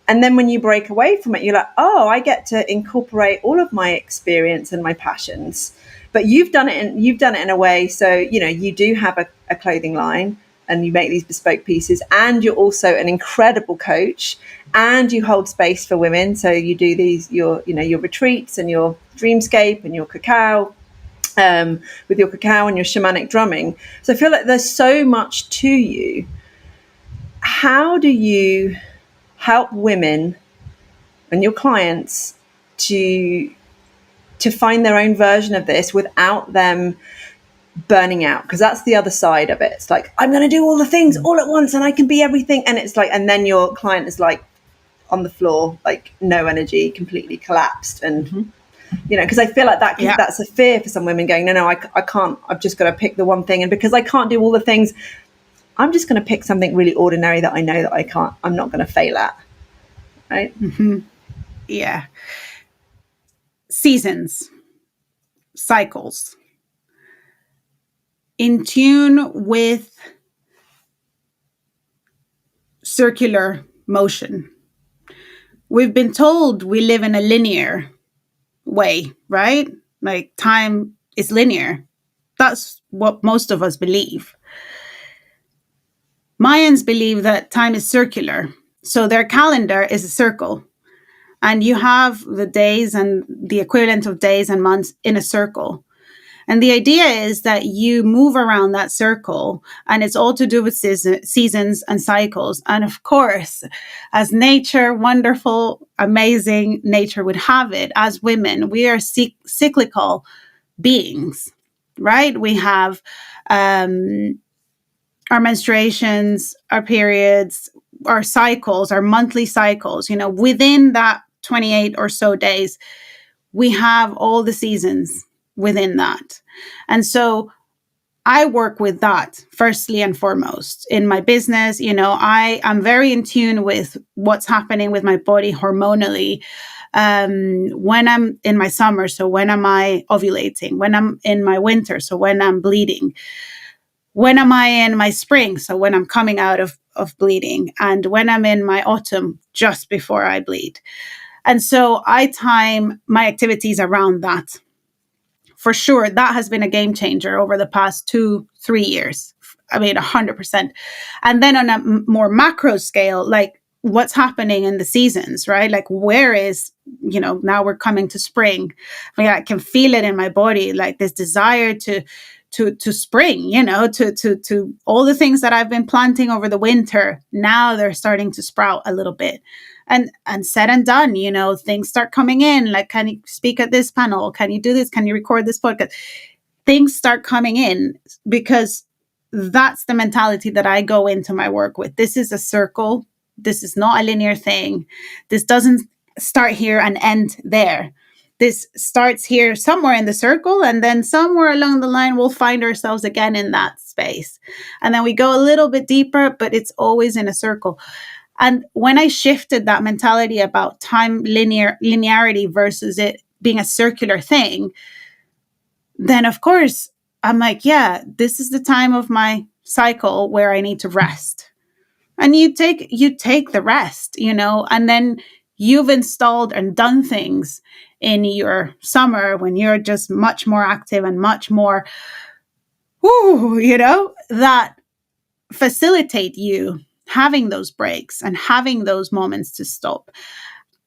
And then when you break away from it, you're like, oh, I get to incorporate all of my experience and my passions. But you've done it in a way. So, you do have a clothing line, and you make these bespoke pieces, and you're also an incredible coach, and you hold space for women. So you do your retreats and your dreamscape and your cacao, with your cacao and your shamanic drumming. So I feel like there's so much to you. How do you help women and your clients to find their own version of this without them burning out? Because that's the other side of it. It's like, I'm going to do all the things all at once and I can be everything. And it's like, and then your client is like on the floor, like no energy, completely collapsed. And, because I feel like that's a fear for some women, going, no, I can't, I've just got to pick the one thing. And because I can't do all the things, I'm just going to pick something really ordinary that I know that I'm not going to fail at. Right. Mm-hmm. Yeah. Seasons, cycles, in tune with circular motion. We've been told we live in a linear way, right? Like, time is linear. That's what most of us believe. Mayans believe that time is circular. So their calendar is a circle. And you have the days and the equivalent of days and months in a circle. And the idea is that you move around that circle, and it's all to do with seasons and cycles. And of course, as nature, wonderful, amazing nature would have it, as women, we are cyclical beings, right? We have our menstruations, our periods, our cycles, our monthly cycles. Within that 28 or so days, we have all the seasons within that. And so I work with that firstly and foremost in my business. I am very in tune with what's happening with my body hormonally when I'm in my summer. So when am I ovulating? When I'm in my winter? So when I'm bleeding? When am I in my spring? So when I'm coming out of bleeding, and when I'm in my autumn, just before I bleed. And so I time my activities around that. For sure, that has been a game changer over the past 2-3 years. I mean, 100%. And then on a more macro scale, like what's happening in the seasons, right? Like where is, now we're coming to spring. I mean, I can feel it in my body, like this desire to spring, to all the things that I've been planting over the winter. Now they're starting to sprout a little bit. And said and done, things start coming in. Like, can you speak at this panel? Can you do this? Can you record this podcast? Things start coming in because that's the mentality that I go into my work with. This is a circle. This is not a linear thing. This doesn't start here and end there. This starts here somewhere in the circle, and then somewhere along the line, we'll find ourselves again in that space. And then we go a little bit deeper, but it's always in a circle. And when I shifted that mentality about time linearity versus it being a circular thing, then of course I'm like, yeah, this is the time of my cycle where I need to rest. And you take the rest, and then you've installed and done things in your summer when you're just much more active and much more, that facilitate you having those breaks and having those moments to stop.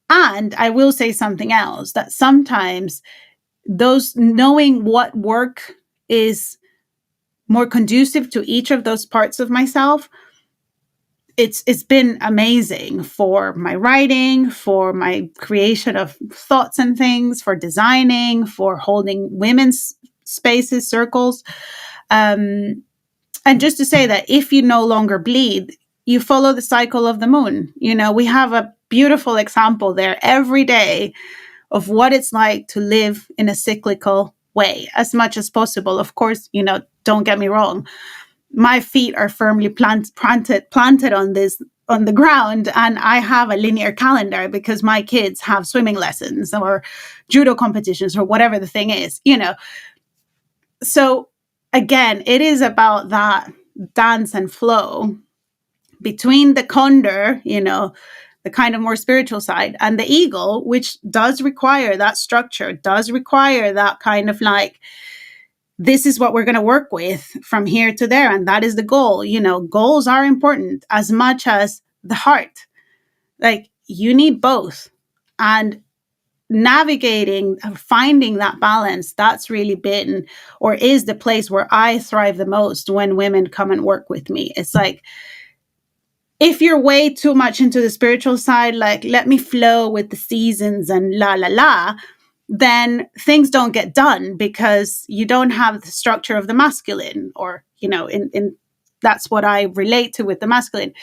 And I will say something else, that sometimes those knowing what work is more conducive to each of those parts of myself, it's been amazing for my writing, for my creation of thoughts and things, for designing, for holding women's spaces, circles. And just to say that if you no longer bleed, you follow the cycle of the moon. We have a beautiful example there every day of what it's like to live in a cyclical way as much as possible. Of course, don't get me wrong. My feet are firmly planted on the ground, and I have a linear calendar because my kids have swimming lessons or judo competitions or whatever the thing is, So again, it is about that dance and flow between the condor, the kind of more spiritual side, and the eagle, which does require that structure, does require that kind of like, this is what we're going to work with from here to there. And that is the goal. Goals are important as much as the heart. Like you need both. And navigating, finding that balance, that's really been, or is the place where I thrive the most when women come and work with me. It's like, if you're way too much into the spiritual side, like let me flow with the seasons and la la la, then things don't get done because you don't have the structure of the masculine, or in that's what I relate to with the masculine.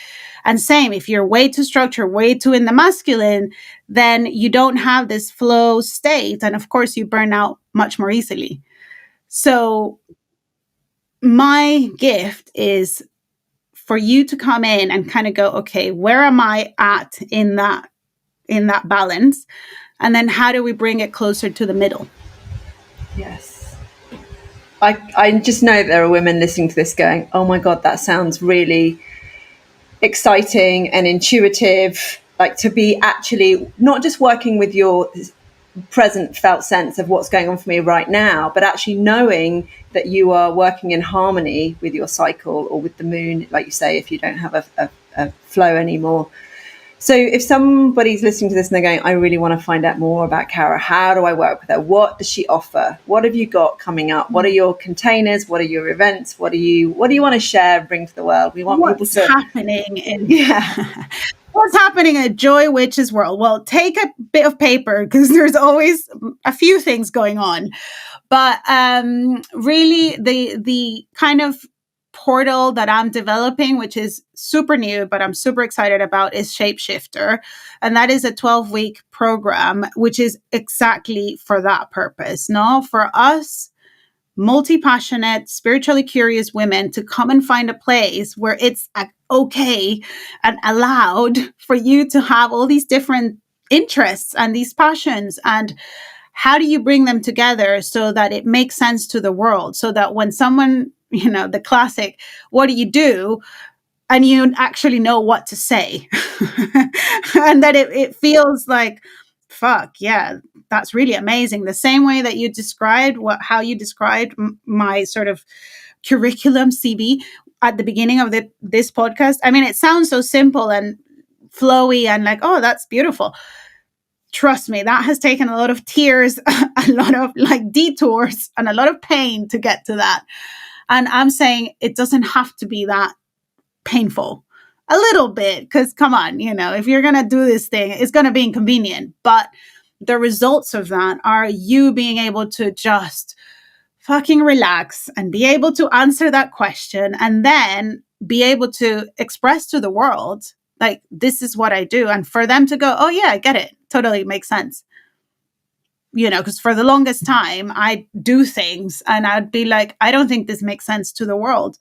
And same, if you're way too structured, way too in the masculine, then you don't have this flow state, and of course you burn out much more easily. So my gift is for you to come in and kind of go, okay, where am I at in that balance? And then how do we bring it closer to the middle? Yes. I just know that there are women listening to this going, oh my God, that sounds really exciting and intuitive. Like to be actually not just working with your present felt sense of what's going on for me right now, but actually knowing that you are working in harmony with your cycle or with the moon, like you say, if you don't have a flow anymore. So if somebody's listening to this and they're going, I really want to find out more about Caro, how do I work with her? What does she offer? What have you got coming up? What are your containers? What are your events? What do you want to share and bring to the world? We want people to happening in what's happening in a Joy Witch's world. Well, take a bit of paper because there's always a few things going on. But really the kind of portal that I'm developing, which is super new, but I'm super excited about, is Shapeshifter. And that is a 12-week program, which is exactly for that purpose. No, for us multi-passionate, spiritually curious women to come and find a place where it's okay and allowed for you to have all these different interests and these passions. And how do you bring them together so that it makes sense to the world? So that when someone, the classic, what do you do? And you actually know what to say. And that it feels like, fuck, yeah, that's really amazing. The same way that you described how you described my sort of curriculum CV at the beginning of this podcast. I mean, it sounds so simple and flowy and like, oh, that's beautiful. Trust me, that has taken a lot of tears, a lot of like detours and a lot of pain to get to that. And I'm saying it doesn't have to be that painful. A little bit, because come on, if you're going to do this thing, it's going to be inconvenient. But the results of that are you being able to just fucking relax and be able to answer that question and then be able to express to the world, like, this is what I do. And for them to go, oh yeah, I get it. Totally makes sense. Because for the longest time, I do things and I'd be like, I don't think this makes sense to the world.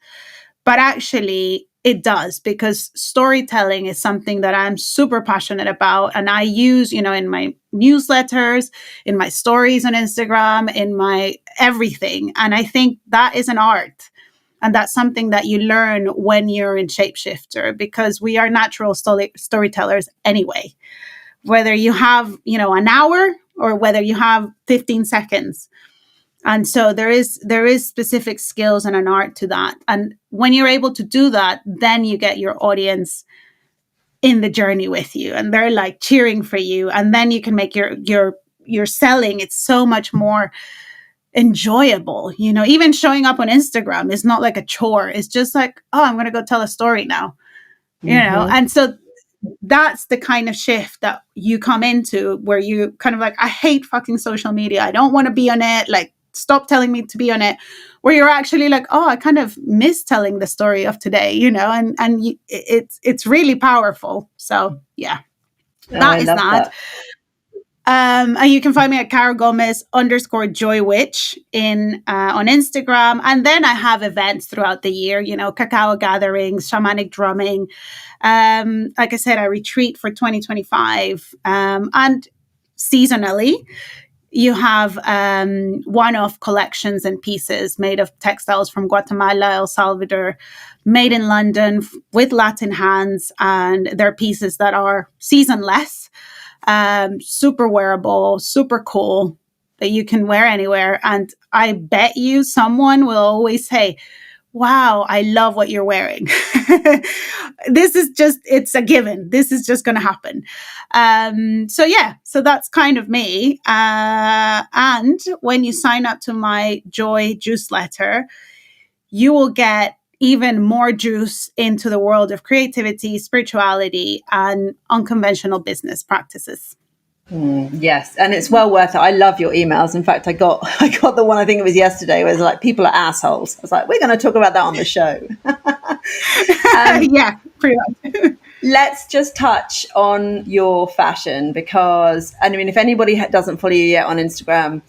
But actually, it does, because storytelling is something that I'm super passionate about. And I use, in my newsletters, in my stories on Instagram, in my everything. And I think that is an art. And that's something that you learn when you're in Shapeshifter, because we are natural storytellers anyway. Whether you have, an hour or whether you have 15 seconds. And so there is specific skills and an art to that. And when you're able to do that, then you get your audience in the journey with you and they're like cheering for you. And then you can make your selling. It's so much more enjoyable. Even showing up on Instagram is not like a chore. It's just like, oh, I'm going to go tell a story now, And so that's the kind of shift that you come into where you kind of like, I hate fucking social media. I don't want to be on it. Like, stop telling me to be on it, where you're actually like, oh, I kind of miss telling the story of today, and it's really powerful. So yeah, that is that. And you can find me at Caro Gomez _joywitch on Instagram. And then I have events throughout the year, cacao gatherings, shamanic drumming. Like I said, I retreat for 2025 and seasonally. You have one-off collections and pieces made of textiles from Guatemala, El Salvador, made in London with Latin hands. And they're pieces that are seasonless, super wearable, super cool, that you can wear anywhere. And I bet you someone will always say, wow, I love what you're wearing. It's a given. This is just going to happen. So that's kind of me. And when you sign up to my Joy Juice letter, you will get even more juice into the world of creativity, spirituality, and unconventional business practices. Yes, and it's well worth it. I love your emails. In fact, I got the one, I think it was yesterday, where it was like, people are assholes. I was like, we're going to talk about that on the show. Yeah, pretty much. Let's just touch on your fashion, because, I mean, if anybody doesn't follow you yet on Instagram,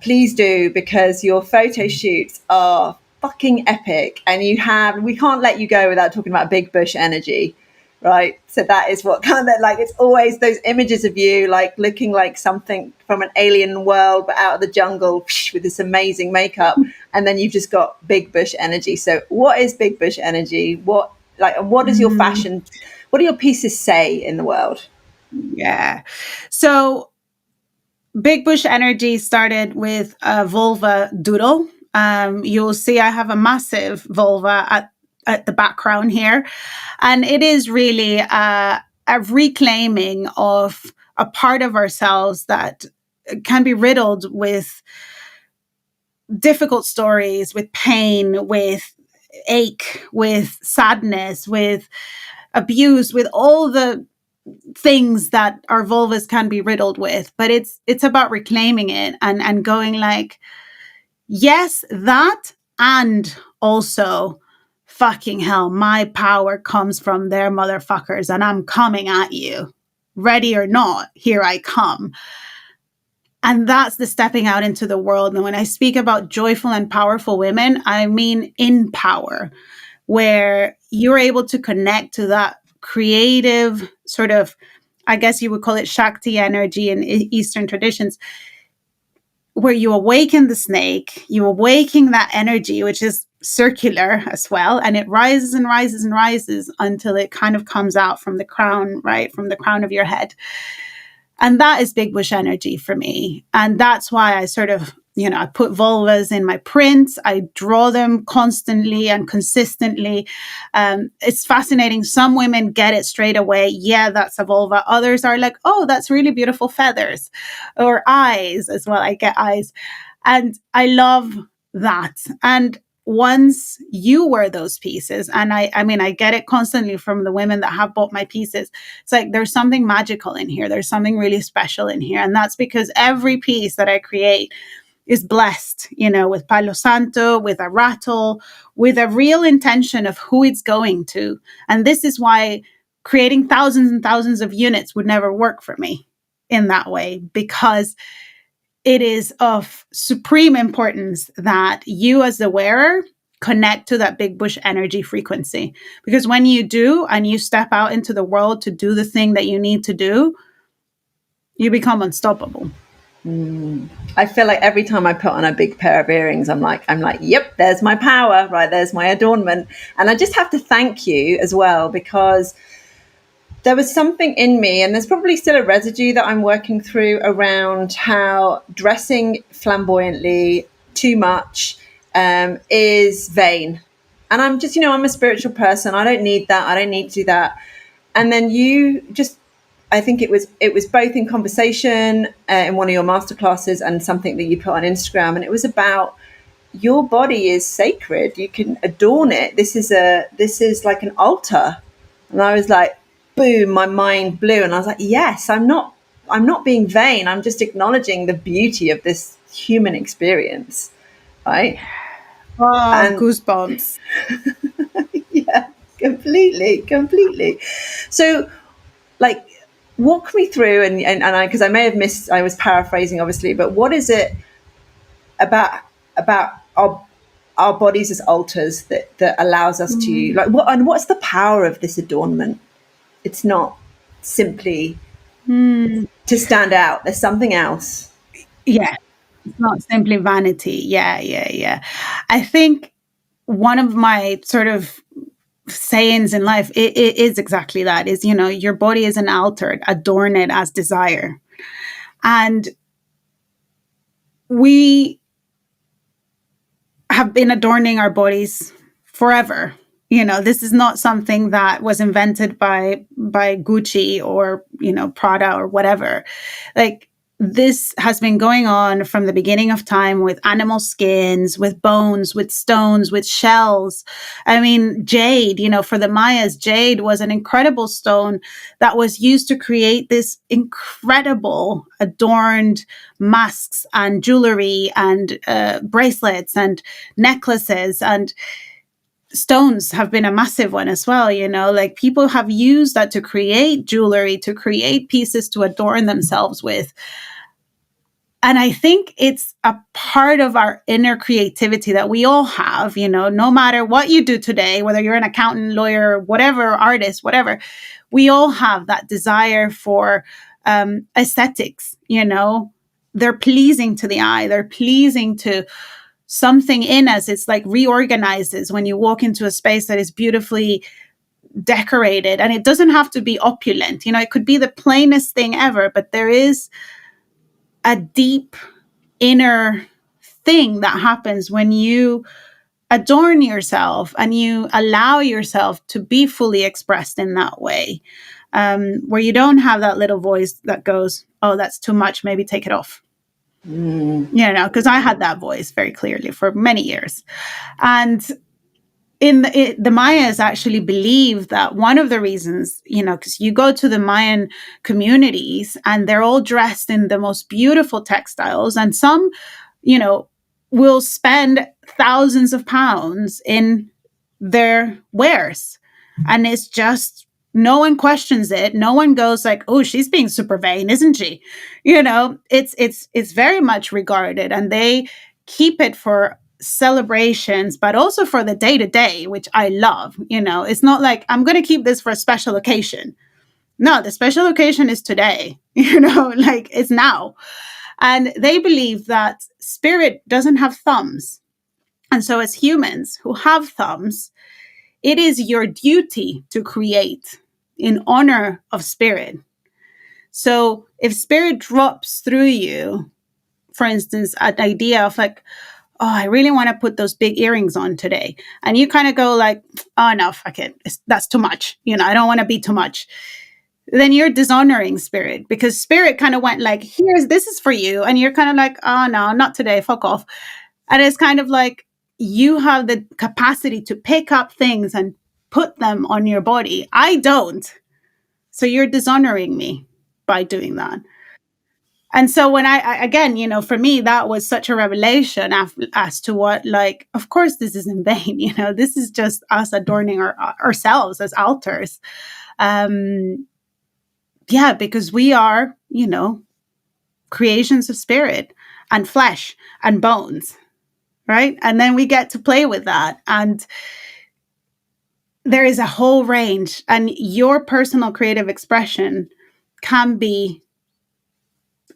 please do, because your photo shoots are fucking epic. And we can't let you go without talking about big bush energy. Right. So that is what kind of like, it's always those images of you like looking like something from an alien world, but out of the jungle with this amazing makeup. And then you've just got big bush energy. So what is big bush energy? What does your fashion, what do your pieces say in the world? Yeah. So big bush energy started with a vulva doodle. You'll see I have a massive vulva at the background here. And it is really a reclaiming of a part of ourselves that can be riddled with difficult stories, with pain, with ache, with sadness, with abuse, with all the things that our vulvas can be riddled with. But it's about reclaiming it and going like, yes, that, and also, fucking hell, my power comes from their motherfuckers and I'm coming at you. Ready or not, here I come. And that's the stepping out into the world. And when I speak about joyful and powerful women, I mean in power, where you're able to connect to that creative sort of, I guess you would call it Shakti energy in Eastern traditions, where you awaken the snake, you awaken that energy, which is circular as well. And it rises and rises and rises until it kind of comes out from the crown, right? From the crown of your head. And that is big bush energy for me. And that's why I sort of, I put vulvas in my prints. I draw them constantly and consistently. It's fascinating. Some women get it straight away. Yeah, that's a vulva. Others are like, oh, that's really beautiful feathers, or eyes as well. I get eyes. And I love that. And once you wear those pieces, and I mean, I get it constantly from the women that have bought my pieces. It's like, there's something magical in here. There's something really special in here. And that's because every piece that I create is blessed, with Palo Santo, with a rattle, with a real intention of who it's going to. And this is why creating thousands and thousands of units would never work for me in that way, because it is of supreme importance that you as the wearer connect to that big bush energy frequency. Because when you do, and you step out into the world to do the thing that you need to do, you become unstoppable. I feel like every time I put on a big pair of earrings, I'm like, yep, there's my power, right? There's my adornment. And I just have to thank you as well, because there was something in me, and there's probably still a residue that I'm working through around how dressing flamboyantly too much is vain. And I'm just, I'm a spiritual person. I don't need that. I don't need to do that. And then you just, I think it was both in conversation in one of your masterclasses and something that you put on Instagram. And it was about, your body is sacred. You can adorn it. This is like an altar. And I was like, boom, my mind blew. And I was like, yes, I'm not being vain. I'm just acknowledging the beauty of this human experience. Right. Oh, and goosebumps. Yeah, completely. So like, walk me through, and I, because I may have missed, I was paraphrasing obviously, but what is it about our bodies as altars that allows us to, like, what's the power of this adornment? It's not simply to stand out. There's something else. Yeah. It's not simply vanity. Yeah. I think one of my sort of sayings in life, it is exactly that, is, your body is an altar, adorn it as desire. And we have been adorning our bodies forever. This is not something that was invented by Gucci or, Prada or whatever. Like, this has been going on from the beginning of time, with animal skins, with bones, with stones, with shells. I mean, jade, for the Mayas, jade was an incredible stone that was used to create this incredible adorned masks and jewelry and bracelets and necklaces. And stones have been a massive one as well. Like, people have used that to create jewelry, to create pieces to adorn themselves with. And I think it's a part of our inner creativity that we all have, no matter what you do today, whether you're an accountant, lawyer, whatever, artist, whatever, we all have that desire for aesthetics. They're pleasing to the eye. They're pleasing to something in us. It's like reorganizes when you walk into a space that is beautifully decorated. And it doesn't have to be opulent. It could be the plainest thing ever, but there is a deep inner thing that happens when you adorn yourself and you allow yourself to be fully expressed in that way, where you don't have that little voice that goes, oh, that's too much, maybe take it off. Because I had that voice very clearly for many years. And the Mayas actually believe that one of the reasons, because you go to the Mayan communities and they're all dressed in the most beautiful textiles, and some, will spend thousands of pounds in their wares. And it's just No one questions it. No one goes like, oh, she's being super vain, isn't she? It's very much regarded, and they keep it for celebrations, but also for the day to day, which I love. It's not like I'm going to keep this for a special occasion. No, the special occasion is today, like it's now. And they believe that spirit doesn't have thumbs. And so, as humans who have thumbs, it is your duty to create in honor of spirit. So, if spirit drops through you, for instance, an idea of like, oh, I really want to put those big earrings on today. And you kind of go like, oh, no, fuck it. That's too much. I don't want to be too much. Then you're dishonoring spirit, because spirit kind of went like, this is for you. And you're kind of like, oh, no, not today. Fuck off. And it's kind of like you have the capacity to pick up things and put them on your body. I don't. So you're dishonoring me by doing that. And so when I again, for me, that was such a revelation as to what, like, of course, this is in vain. This is just us adorning ourselves as altars. Yeah, because we are, creations of spirit and flesh and bones, right? And then we get to play with that. And there is a whole range, and your personal creative expression can be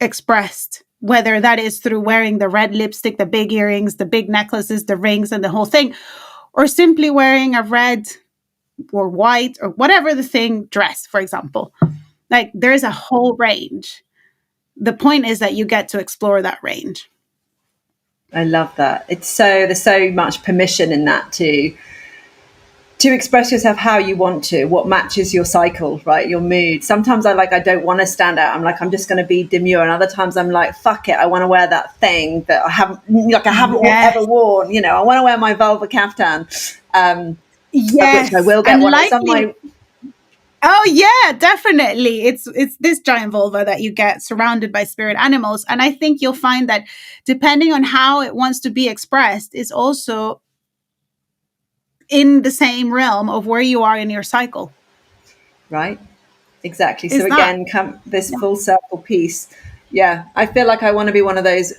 expressed, whether that is through wearing the red lipstick, the big earrings, the big necklaces, the rings, and the whole thing, or simply wearing a red or white or whatever the thing dress, for example. Like, there's a whole range. The point is that you get to explore that range. I love that. There's so much permission in that to express yourself how you want to, what matches your cycle, right? Your mood. Sometimes I don't want to stand out. I'm like, I'm just going to be demure. And other times I'm like, fuck it. I want to wear that thing that I haven't ever worn. I want to wear my vulva kaftan. Yes. Which I will get and one. likely, oh yeah, definitely. It's this giant vulva that you get surrounded by spirit animals. And I think you'll find that depending on how it wants to be expressed is also in the same realm of where you are in your cycle. Right. Exactly. So again, this full circle piece. Yeah. I feel like I want to be one of those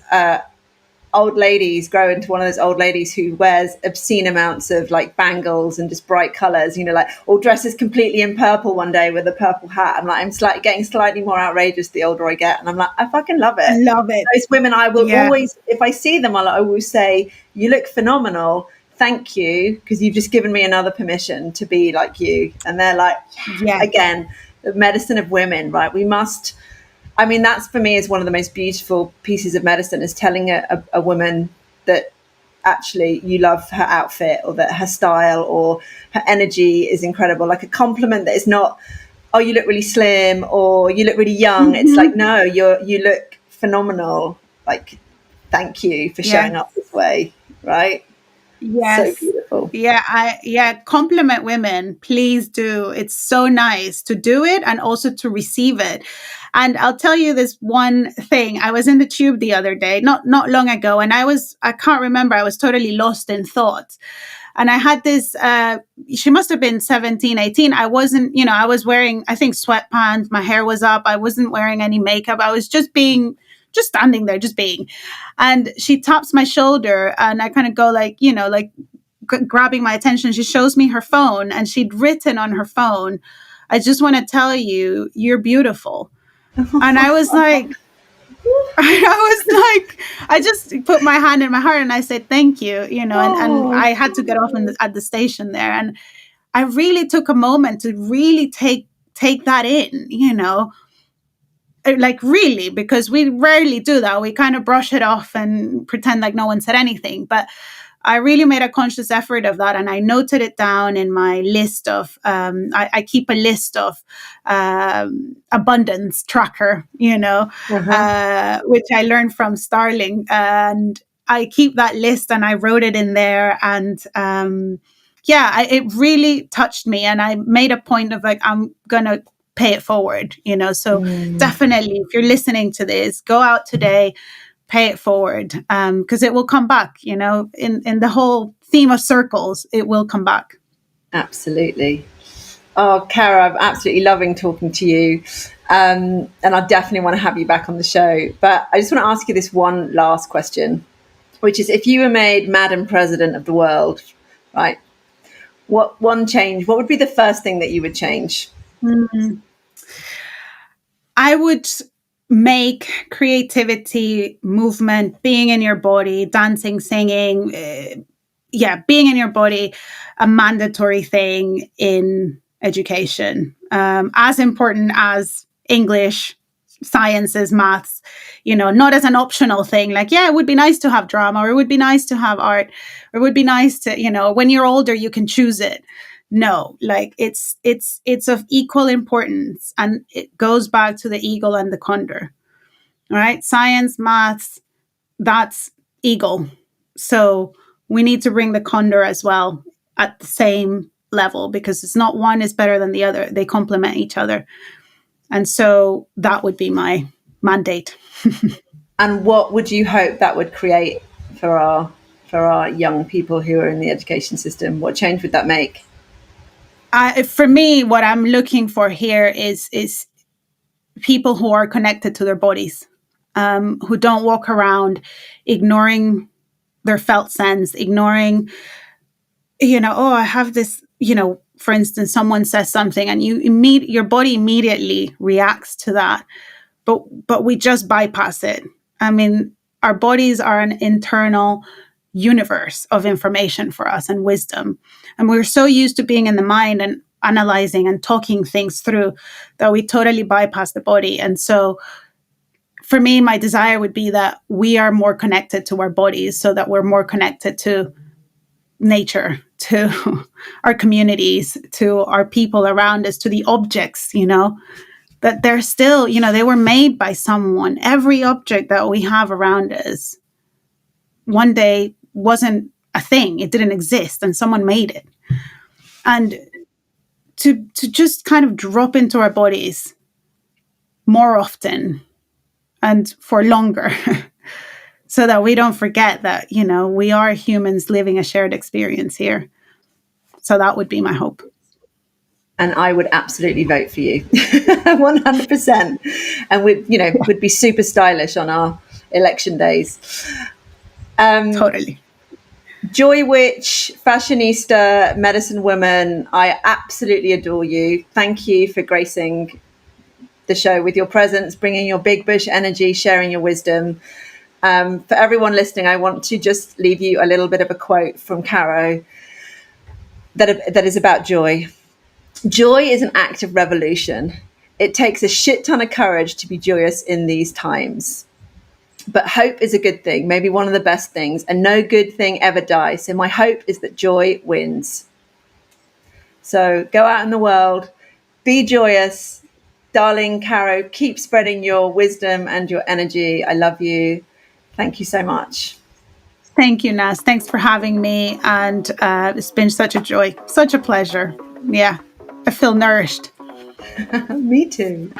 old ladies, grow into one of those old ladies who wears obscene amounts of like bangles and just bright colors, or dresses completely in purple one day with a purple hat. I'm getting slightly more outrageous the older I get. And I'm like, I fucking love it. Love it. Those women, I will always, if I see them, I'll always say, you look phenomenal. Thank you. Because you've just given me another permission to be like you. And they're like, again, the medicine of women, right? We must, that's for me is one of the most beautiful pieces of medicine, is telling a woman that actually you love her outfit, or that her style or her energy is incredible. Like a compliment that is not, oh, you look really slim or you look really young. Mm-hmm. It's like, no, you look phenomenal. Like, thank you for showing up this way. Right. Yes. So beautiful. Compliment women, please do. It's so nice to do it and also to receive it. And I'll tell you this one thing. I was in the tube the other day, not long ago, and I can't remember, I was totally lost in thought. And I had this, she must have been 17, 18. I wasn't, I was wearing, I think, sweatpants. My hair was up. I wasn't wearing any makeup. I was just standing there, just being. And she taps my shoulder, and I kind of go like, grabbing my attention. She shows me her phone, and she'd written on her phone, I just want to tell you, you're beautiful. And I was like, I just put my hand in my heart and I said, thank you, and I had to get off at the station there. And I really took a moment to really take that in, like really, because we rarely do that. We kind of brush it off and pretend like no one said anything. But I really made a conscious effort of that. And I noted it down in my list of, I keep a list of abundance tracker, which I learned from Starling. And I keep that list and I wrote it in there. And it really touched me. And I made a point of like, I'm going to pay it forward, so definitely if you're listening to this, go out today, pay it forward, because it will come back, in the whole theme of circles, it will come back. Absolutely. Oh, Caro, I'm absolutely loving talking to you. And I definitely want to have you back on the show. But I just want to ask you this one last question, which is if you were made Madam President of the world, right? What would be the first thing that you would change? Mm. I would make creativity, movement, being in your body, dancing, singing, being in your body, a mandatory thing in education, as important as English, sciences, maths, not as an optional thing. Like, yeah, it would be nice to have drama, or it would be nice to have art, or it would be nice to, when you're older, you can choose it. No, like it's of equal importance, and it goes back to the eagle and the condor. All right, science, maths, that's eagle. So we need to bring the condor as well at the same level, because it's not one is better than the other. They complement each other. And so that would be my mandate. And what would you hope that would create for our young people who are in the education system? What change would that make? For me, what I'm looking for here is people who are connected to their bodies, who don't walk around ignoring their felt sense, ignoring, oh, I have this, for instance, someone says something and your body immediately reacts to that, but we just bypass it. I mean, our bodies are an internal universe of information for us and wisdom. And we're so used to being in the mind and analyzing and talking things through that we totally bypass the body. And so for me, my desire would be that we are more connected to our bodies, so that we're more connected to nature, to our communities, to our people around us, to the objects, that they're still, they were made by someone. Every object that we have around us one day wasn't a thing. It didn't exist, and someone made it. And to just kind of drop into our bodies more often and for longer, so that we don't forget that, we are humans living a shared experience here. So that would be my hope. And I would absolutely vote for you 100%. And would be super stylish on our election days. Totally. Joy Witch, fashionista, medicine woman, I absolutely adore you. Thank you for gracing the show with your presence, bringing your big bush energy, sharing your wisdom. For everyone listening, I want to just leave you a little bit of a quote from Caro that is about joy. Joy is an act of revolution. It takes a shit ton of courage to be joyous in these times. But hope is a good thing, maybe one of the best things, and no good thing ever dies. So my hope is that joy wins. So go out in the world, be joyous. Darling Caro, keep spreading your wisdom and your energy. I love you. Thank you so much. Thank you, Nas. Thanks for having me. And it's been such a joy, such a pleasure. Yeah, I feel nourished. Me too.